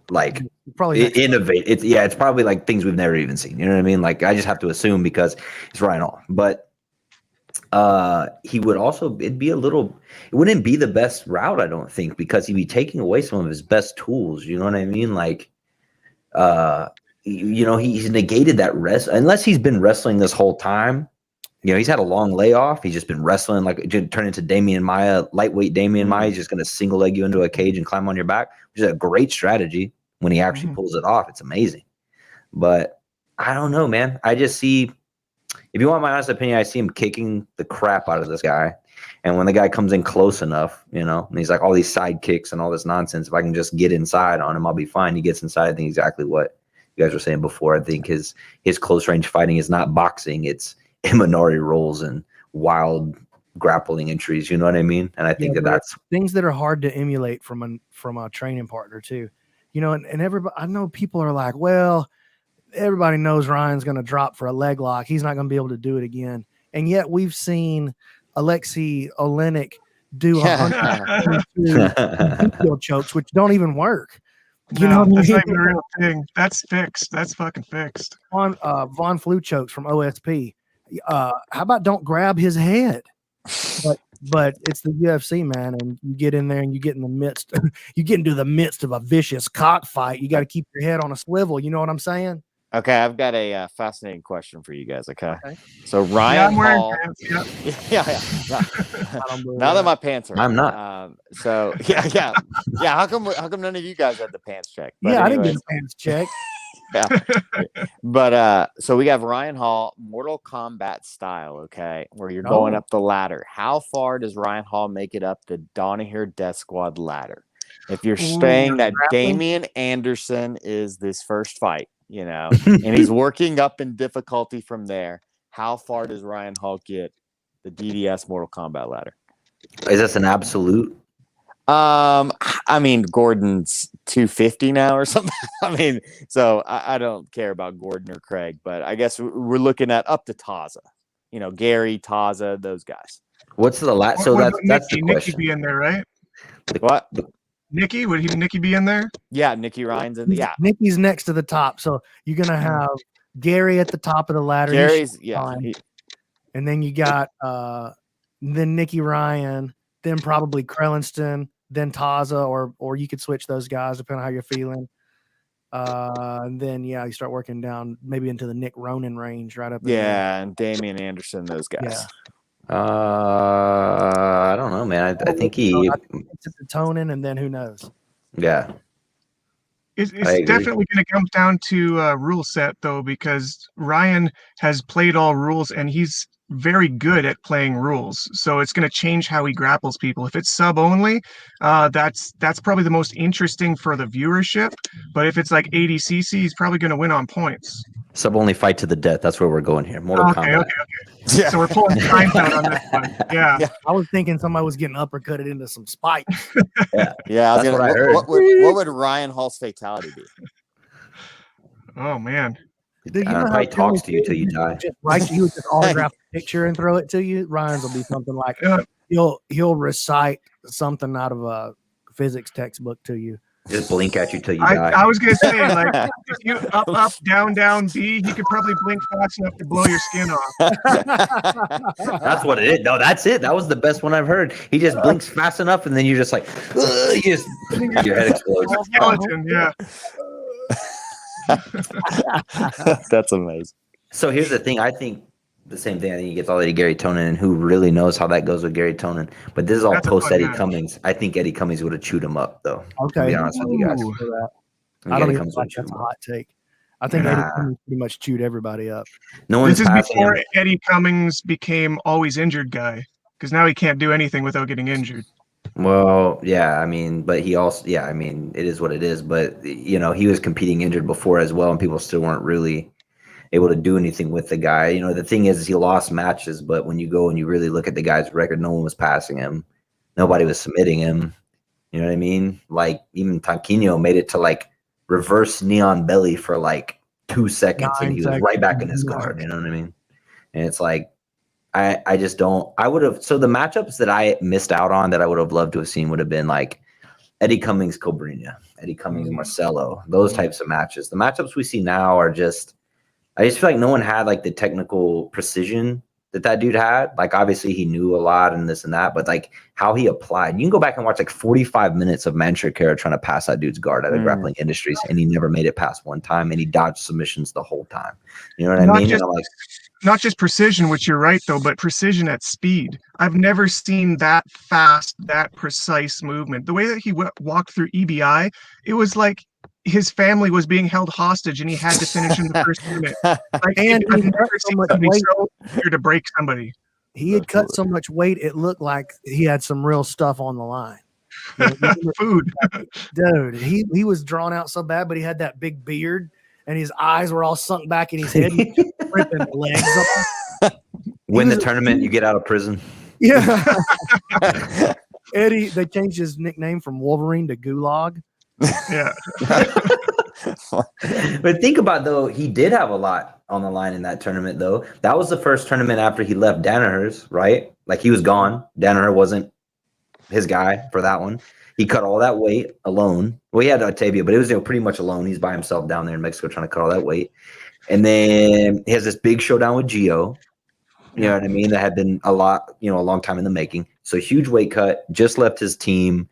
like innovate. It's probably like things we've never even seen. You know what I mean? Like I just have to assume because it's Ryan Hall. But he would also, it wouldn't be the best route, I don't think, because he'd be taking away some of his best tools. You know what I mean? Like, he's negated that rest, unless he's been wrestling this whole time. He's had a long layoff. He's just been wrestling, like turn into Damian Maia, lightweight Damian Maia. He's just going to single leg you into a cage and climb on your back, which is a great strategy when he actually pulls it off. It's amazing. But I don't know, man. I just see, if you want my honest opinion, I see him kicking the crap out of this guy. And when the guy comes in close enough, and he's like all these side kicks and all this nonsense, if I can just get inside on him, I'll be fine. He gets inside. I think exactly what you guys were saying before. I think his close range fighting is not boxing. It's Imanari rolls and wild grappling entries. You know what I mean? And I think that's things that are hard to emulate from a training partner too. And everybody, I know people are like, well, everybody knows Ryan's going to drop for a leg lock. He's not going to be able to do it again. And yet we've seen Alexei Olenek do 122 chokes, which don't even work. That's not even a real thing. That's fixed. That's fucking fixed. Von Flew chokes from OSP. How about don't grab his head? But it's the UFC, man, and you get in there and you get in the midst. You get into the midst of a vicious cockfight. You got to keep your head on a swivel. You know what I'm saying? Okay, I've got a fascinating question for you guys. Okay. So Ryan Hall. Pants, yeah. Now that my pants are, I'm not. Yeah. How come none of you guys had the pants checked? But I didn't get the pants checked. Yeah. But so we have Ryan Hall, Mortal Kombat style, okay, where you're going up the ladder. How far does Ryan Hall make it up the Donahue Death Squad ladder? If you're saying that Damian Anderson is this first fight, and he's working up in difficulty from there, how far does Ryan Hall get the DDS Mortal Kombat ladder? Is this an absolute? I mean, Gordon's 250 now or something. So I don't care about Gordon or Craig, but I guess we're looking at up to Taza, Gary, Taza, those guys. What's the last? So that's the question. Nikki be in there, right? What? Nikki? Would Nikki be in there? Yeah, Nikki Ryan's in. Yeah, Nikki's next to the top, so you're gonna have Gary at the top of the ladder. Gary's and then you got then Nikki Ryan, then probably Krellinston, then Taza, or you could switch those guys depending on how you're feeling. And then you start working down maybe into the Nick Ronan range right up there. Yeah, and Damian Anderson, those guys. I don't know, man. I think he. It's the toning, and then who knows? Yeah. It's I agree. definitely going to come down to rule set, though, because Ryan has played all rules and he's very good at playing rules. So it's going to change how he grapples people. If it's sub only, that's probably the most interesting for the viewership. But if it's like 80cc, he's probably going to win on points. Sub only fight to the death. That's where we're going here. Mortal Kombat. Okay. Yeah. So we're pulling time out on this one. Yeah. I was thinking somebody was getting uppercutted into some spikes. Yeah, That's what I heard. What would Ryan Hall's fatality be? Oh man. Dude, you know how probably talks to you till you die. He would just autograph a picture and throw it to you. Ryan's will be something like he'll recite something out of a physics textbook to you. Just blink at you till you die. I was gonna say, like, if you up, down, B, he could probably blink fast enough to blow your skin off. That's what it is. No, that's it. That was the best one I've heard. He just blinks fast enough, and then you're just like, your head explodes. Skeleton, yeah. That's amazing. So here's the thing. I think the same thing. I think he gets all Eddie Gary Tonin, and who really knows how that goes with Gary Tonin. But this is all That's a post fun Eddie match. Cummings. I think Eddie Cummings would have chewed him up, though. Okay. To be honest with you guys. I don't even like that's a hot take. I think Eddie Cummings pretty much chewed everybody up. No one's This is passing before him. Eddie Cummings became always injured guy, because now he can't do anything without getting injured. Well, yeah, I mean, but he also, yeah, I mean, it is what it is. But, you know, he was competing injured before as well, and people still weren't really able to do anything with the guy. You know, the thing is he lost matches, but when you go and you really look at the guy's record, no one was passing him. Nobody was submitting him. You know what I mean? Like, even Tanquinho made it to, like, reverse neon belly for, like, 2 seconds, and he was right back in his guard. You know what I mean? And it's like, I just don't. I would have. So the matchups that I missed out on that I would have loved to have seen would have been like Eddie Cummings, Cobrinha, Eddie Cummings, Marcelo, those types of matches. The matchups we see now are just. I just feel like no one had like the technical precision that dude had. Like obviously he knew a lot and this and that, but like how he applied. You can go back and watch like 45 minutes of Manchester trying to pass that dude's guard out of Grappling Industries, and he never made it past one time, and he dodged submissions the whole time. You know what I mean? Not just precision, which you're right though, but precision at speed. I've never seen that fast, that precise movement. The way that he walked through EBI, it was like his family was being held hostage and he had to finish in the first minute. Like, And I've he never cut so seen much something weight. so eager to break somebody. He had cut so much weight, it looked like he had some real stuff on the line. Food. Dude, he was drawn out so bad, but he had that big beard and his eyes were all sunk back in his head, ripping the legs off. Win the tournament, you get out of prison. Yeah. Eddie, they changed his nickname from Wolverine to Gulag. Yeah. But think about though, he did have a lot on the line in that tournament though. That was the first tournament after he left Danaher's, right? Like he was gone. Danaher wasn't his guy for that one. He cut all that weight alone. Well, he had Octavia, but it was pretty much alone. He's by himself down there in Mexico trying to cut all that weight. And then he has this big showdown with Gio. You know what I mean? That had been a long time in the making. So huge weight cut, just left his team,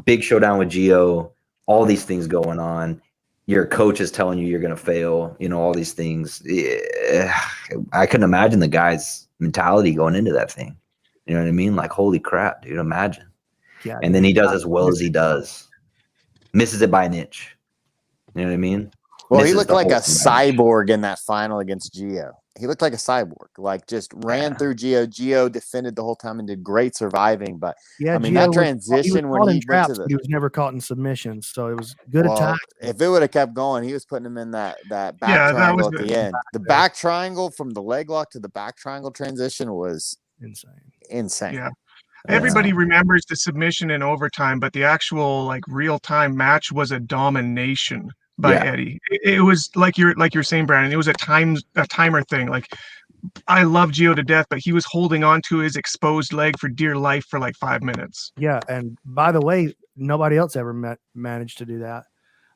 big showdown with Gio, all these things going on. Your coach is telling you you're going to fail, all these things. I couldn't imagine the guy's mentality going into that thing. You know what I mean? Like, holy crap, dude, imagine. Yeah, and then he does as well as he does. Misses it by an inch. You know what I mean? Well, he looked like a cyborg in that final against Gio. He looked like a cyborg, like just ran through Gio. Gio defended the whole time and did great surviving. But I mean, that transition when he went to he was never caught in submissions, so it was good attack. If it would have kept going, he was putting him in that back triangle at the end. The back triangle from the leg lock to the back triangle transition was insane. Yeah. Everybody remembers the submission in overtime, but the actual like real-time match was a domination by Eddie. It was like you're saying, Brandon, it was a timer thing. Like, I love Gio to death, but he was holding on to his exposed leg for dear life for like 5 minutes. Yeah, and by the way, nobody else ever managed to do that.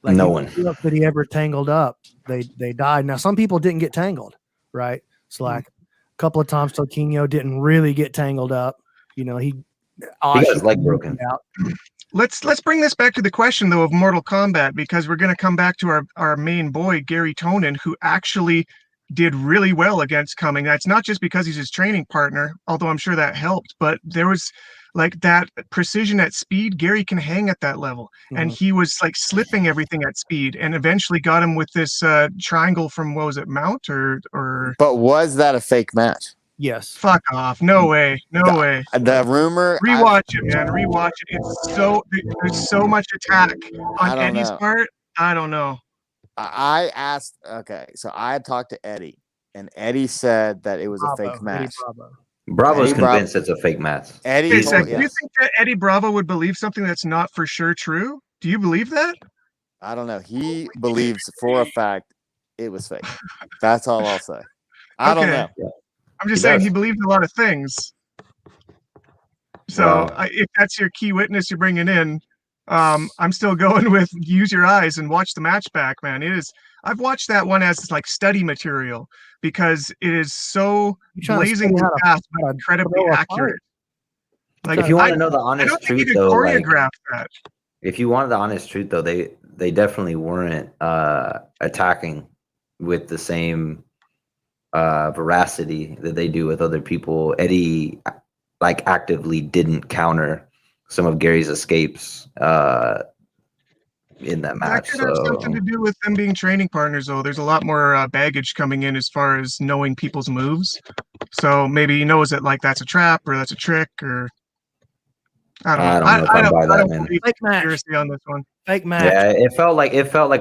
Like, no one that he ever tangled up. They died. Now some people didn't get tangled, right? It's like a couple of times Toquinho didn't really get tangled up. He got his leg broken out. Let's bring this back to the question though of Mortal Kombat, because we're going to come back to our main boy Gary Tonin, who actually did really well against Cumming. That's not just because he's his training partner, although I'm sure that helped, but there was like that precision at speed. Gary can hang at that level, and he was like slipping everything at speed, and eventually got him with this triangle from, what was it, Mount or But was that a fake match? Yes. fuck off. No way. No way. The rumor. Rewatch it, man. Rewatch it. There's so much attack I on don't Eddie's know. part. I don't know. I asked. Okay, so I had talked to Eddie, and Eddie said that it was a fake match. Bravo's Eddie Bravo- convinced it's a fake match. Eddie, Wait a told, sec, do you yes. think that Eddie Bravo would believe something that's not for sure true? Do you believe that? I don't know. He believes for a fact it was fake. That's all I'll say. I don't know. I'm just He saying does. he believes a lot of things. So Wow. if that's your key witness you're bringing in, I'm still going with use your eyes and watch the match back, man. I've watched that one as like study material because it is so blazingly fast but incredibly accurate. Like, If you want to know the I honest don't think you truth, could though, like choreograph that. if you wanted the honest truth, though, they definitely weren't attacking with the same veracity that they do with other people. Eddie like actively didn't counter some of Gary's escapes in that That match. could have something to do with them being training partners, though. There's a lot more baggage coming in as far as knowing people's moves. So maybe he knows that like that's a trap or that's a trick, or I don't know. I don't know if I buy that, don't man. believe Fake match. conspiracy on this one. Fake match. Yeah, it felt like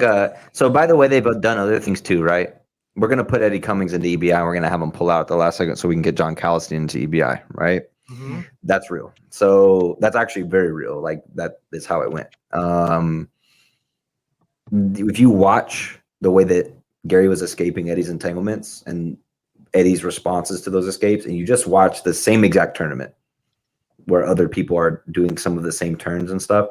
a. So by the way, they've done other things too, right? We're gonna put Eddie Cummings into EBI. And we're gonna have him pull out at the last second so we can get John Callister into EBI, right? Mhm. That's real. So that's actually very real. Like that is how it went. If you watch the way that Gary was escaping Eddie's entanglements and Eddie's responses to those escapes, and you just watch the same exact tournament where other people are doing some of the same turns and stuff,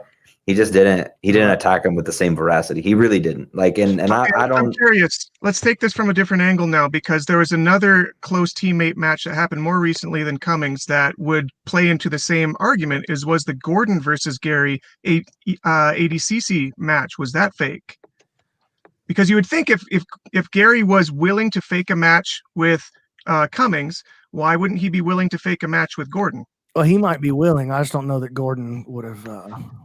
he didn't attack him with the same veracity. He really didn't. Like, and Okay, I I'm don't. curious. Let's take this from a different angle now, because there was another close teammate match that happened more recently than Cummings that would play into the same argument. Was the Gordon versus Gary ADCC match? Was that fake? Because you would think if Gary was willing to fake a match with Cummings, why wouldn't he be willing to fake a match with Gordon? Well, he might be willing. I just don't know that Gordon would have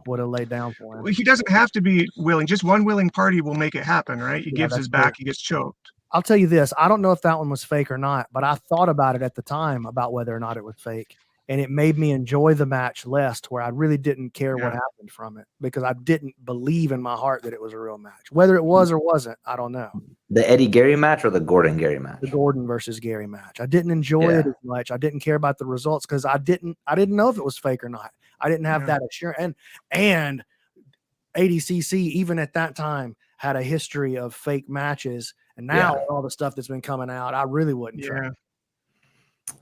laid down for him. Well, he doesn't have to be willing. Just one willing party will make it happen, right? He gives that's his back, true. he gets choked. I'll tell you this. I don't know if that one was fake or not, but I thought about it at the time about whether or not it was fake. And it made me enjoy the match less, to where I really didn't care what happened from it, because I didn't believe in my heart that it was a real match. Whether it was or wasn't, I don't know. The Eddie Gary match or the Gordon Gary match? The Gordon versus Gary match. I didn't enjoy it as much. I didn't care about the results because I didn't know if it was fake or not. I didn't have that assurance. And ADCC, even at that time, had a history of fake matches. And now all the stuff that's been coming out, I really wouldn't try.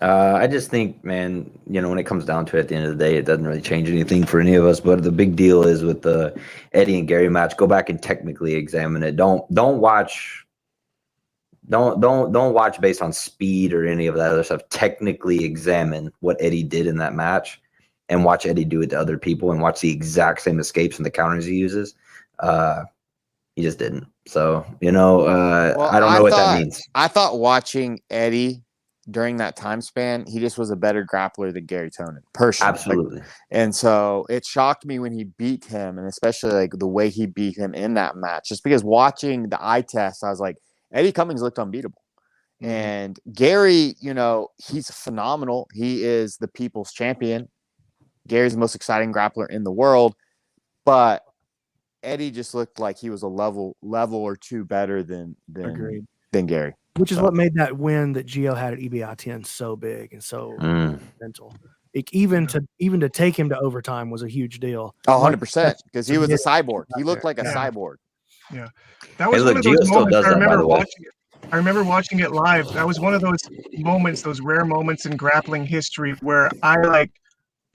I just think, man, when it comes down to it, at the end of the day, it doesn't really change anything for any of us. But the big deal is with the Eddie and Gary match, go back and technically examine it. Don't watch based on speed or any of that other stuff. Technically examine what Eddie did in that match and watch Eddie do it to other people and watch the exact same escapes and the counters he uses. He just didn't. So, I don't know what that means. I thought watching Eddie during that time span, he just was a better grappler than Gary Tonin, personally. Absolutely. And so it shocked me when he beat him, and especially like the way he beat him in that match, just because watching the eye test, I was like, Eddie Cummings looked unbeatable. Mm-hmm. And Gary, he's phenomenal. He is the people's champion. Gary's the most exciting grappler in the world, but Eddie just looked like he was a level or two better than Gary. Which is what made that win that Gio had at EBI 10 so big and so mental. Even to take him to overtime was a huge deal. 100%, because he was a cyborg. He looked like a cyborg. Yeah, that was one of those moments. I remember watching it live. That was one of those moments, those rare moments in grappling history, where I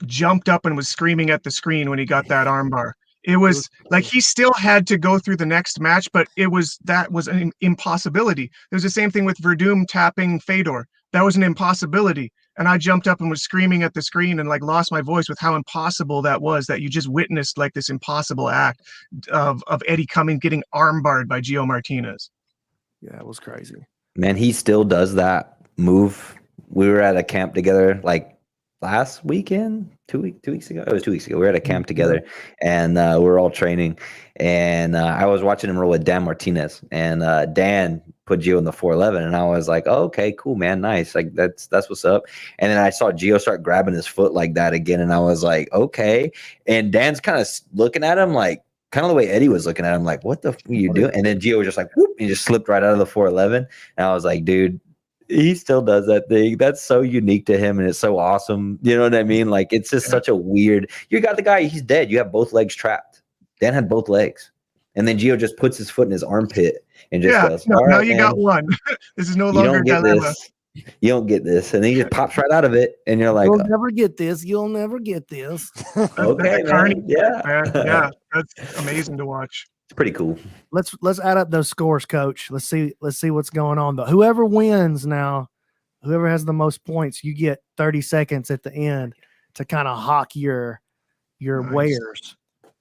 jumped up and was screaming at the screen when he got that armbar. It was like he still had to go through the next match, but that was an impossibility. It was the same thing with Verdum tapping Fedor. That was an impossibility. And I jumped up and was screaming at the screen and lost my voice with how impossible that was, that you just witnessed this impossible act of Eddie Cummings getting armbarred by Gio Martinez. Yeah, it was crazy. Man, he still does that move. We were at a camp together like last weekend, 2 weeks ago. It was 2 weeks ago. We were at a camp together, and we were all training. And I was watching him roll with Dan Martinez, and Dan put Gio in the 411, and I was like, oh, okay, cool, man, nice. Like that's what's up. And then I saw Gio start grabbing his foot like that again, and I was like, okay. And Dan's kind of looking at him like, kind of the way Eddie was looking at him, like, what the f are you doing? And then Gio was just like, whoop, and he just slipped right out of the 411. And I was like, dude, he still does that thing. That's so unique to him, and it's so awesome. You know what I mean? Like, it's just such a weird. You got the guy, he's dead. You have both legs trapped. Dan had both legs. And then Gio just puts his foot in his armpit and just goes, all right, now you man, got one. This is no you longer don't get dilemma. this. You don't get this. And then he just pops right out of it. And you're like, You'll never get this. You'll never get this. okay, man. Yeah. Man. Yeah, that's amazing to watch. It's pretty cool. Let's add up those scores, Coach. Let's see what's going on. Though whoever wins now, whoever has the most points, you get 30 seconds at the end to kind of hawk your Nice. wares,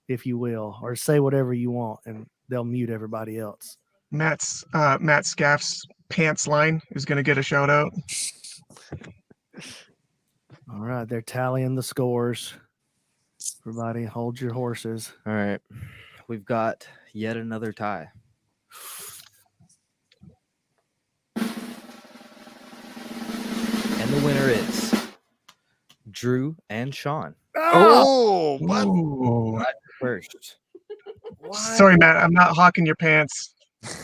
if you will, or say whatever you want, and they'll mute everybody else. Matt Skaff's pants line is going to get a shout out. All right, they're tallying the scores. Everybody, hold your horses. All right. We've got yet another tie. And the winner is Drew and Sean. Oh, what? Ooh. First. Sorry, Matt. I'm not hawking your pants.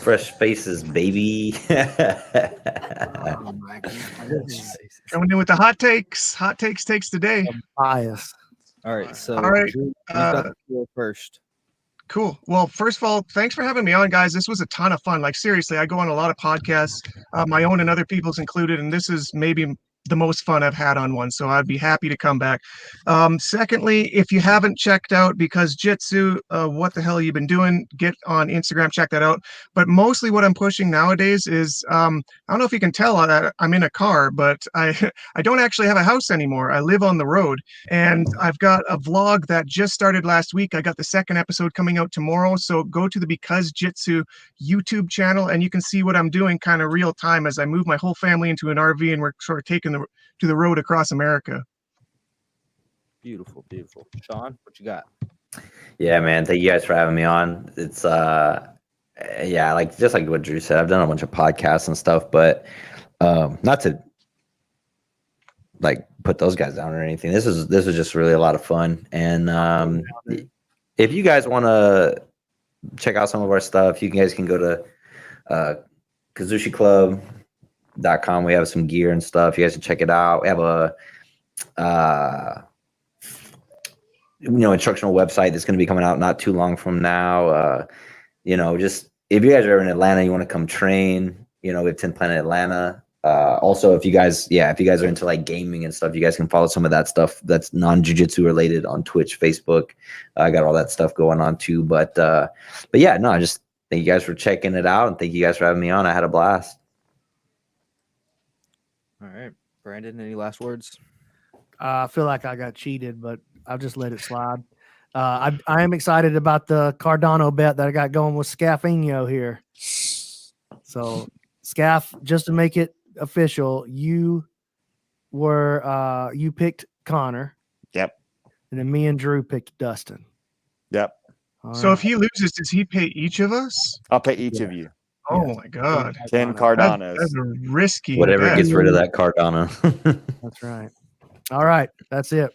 Fresh faces, baby. Oh my goodness. Coming in with the hot takes. Hot takes takes the day. Bias. All right. So, All right, Drew, you've got the floor first. Cool. Well, first of all, thanks for having me on, guys. This was a ton of fun. Like, seriously, I go on a lot of podcasts, my own and other people's included, and this is maybe the most fun I've had on one. So I'd be happy to come back. Secondly, if you haven't checked out Because Jitsu, what the hell you've been doing, get on Instagram, check that out. But mostly what I'm pushing nowadays is, I don't know if you can tell that I'm in a car, but I don't actually have a house anymore. I live on the road, and I've got a vlog that just started last week. I got the second episode coming out tomorrow. So go to the Because Jitsu YouTube channel, and you can see what I'm doing kind of real time as I move my whole family into an RV, and we're sort of taking to the road across America. Beautiful, beautiful. Sean, what you got? Yeah, man. Thank you guys for having me on. It's yeah, like just like what Drew said, I've done a bunch of podcasts and stuff, but not to like put those guys down or anything. This is just really a lot of fun. And if you guys want to check out some of our stuff, you guys can go to KazuchiClub.com. We have some gear and stuff. You guys can check it out. We have a instructional website that's going to be coming out not too long from now. Just if you guys are in Atlanta, you want to come train, we have 10 Planet Atlanta. Also, if you guys are into like gaming and stuff, you guys can follow some of that stuff that's non-jiu-jitsu related on Twitch, Facebook. I got all that stuff going on too. But yeah, no, I just thank you guys for checking it out, and thank you guys for having me on. I had a blast. All right. Brandon, any last words? I feel like I got cheated, but I'll just let it slide. I am excited about the Cardano bet that I got going with Scaffinho here. So, Skaff, just to make it official, you picked Connor. Yep. And then me and Drew picked Dustin. Yep. All So right. if he loses, does he pay each of us? I'll pay each of you Oh my God. 10 Cardano. Cardanos. That's a risky Whatever bet. gets rid of that Cardano. That's right. All right. That's it.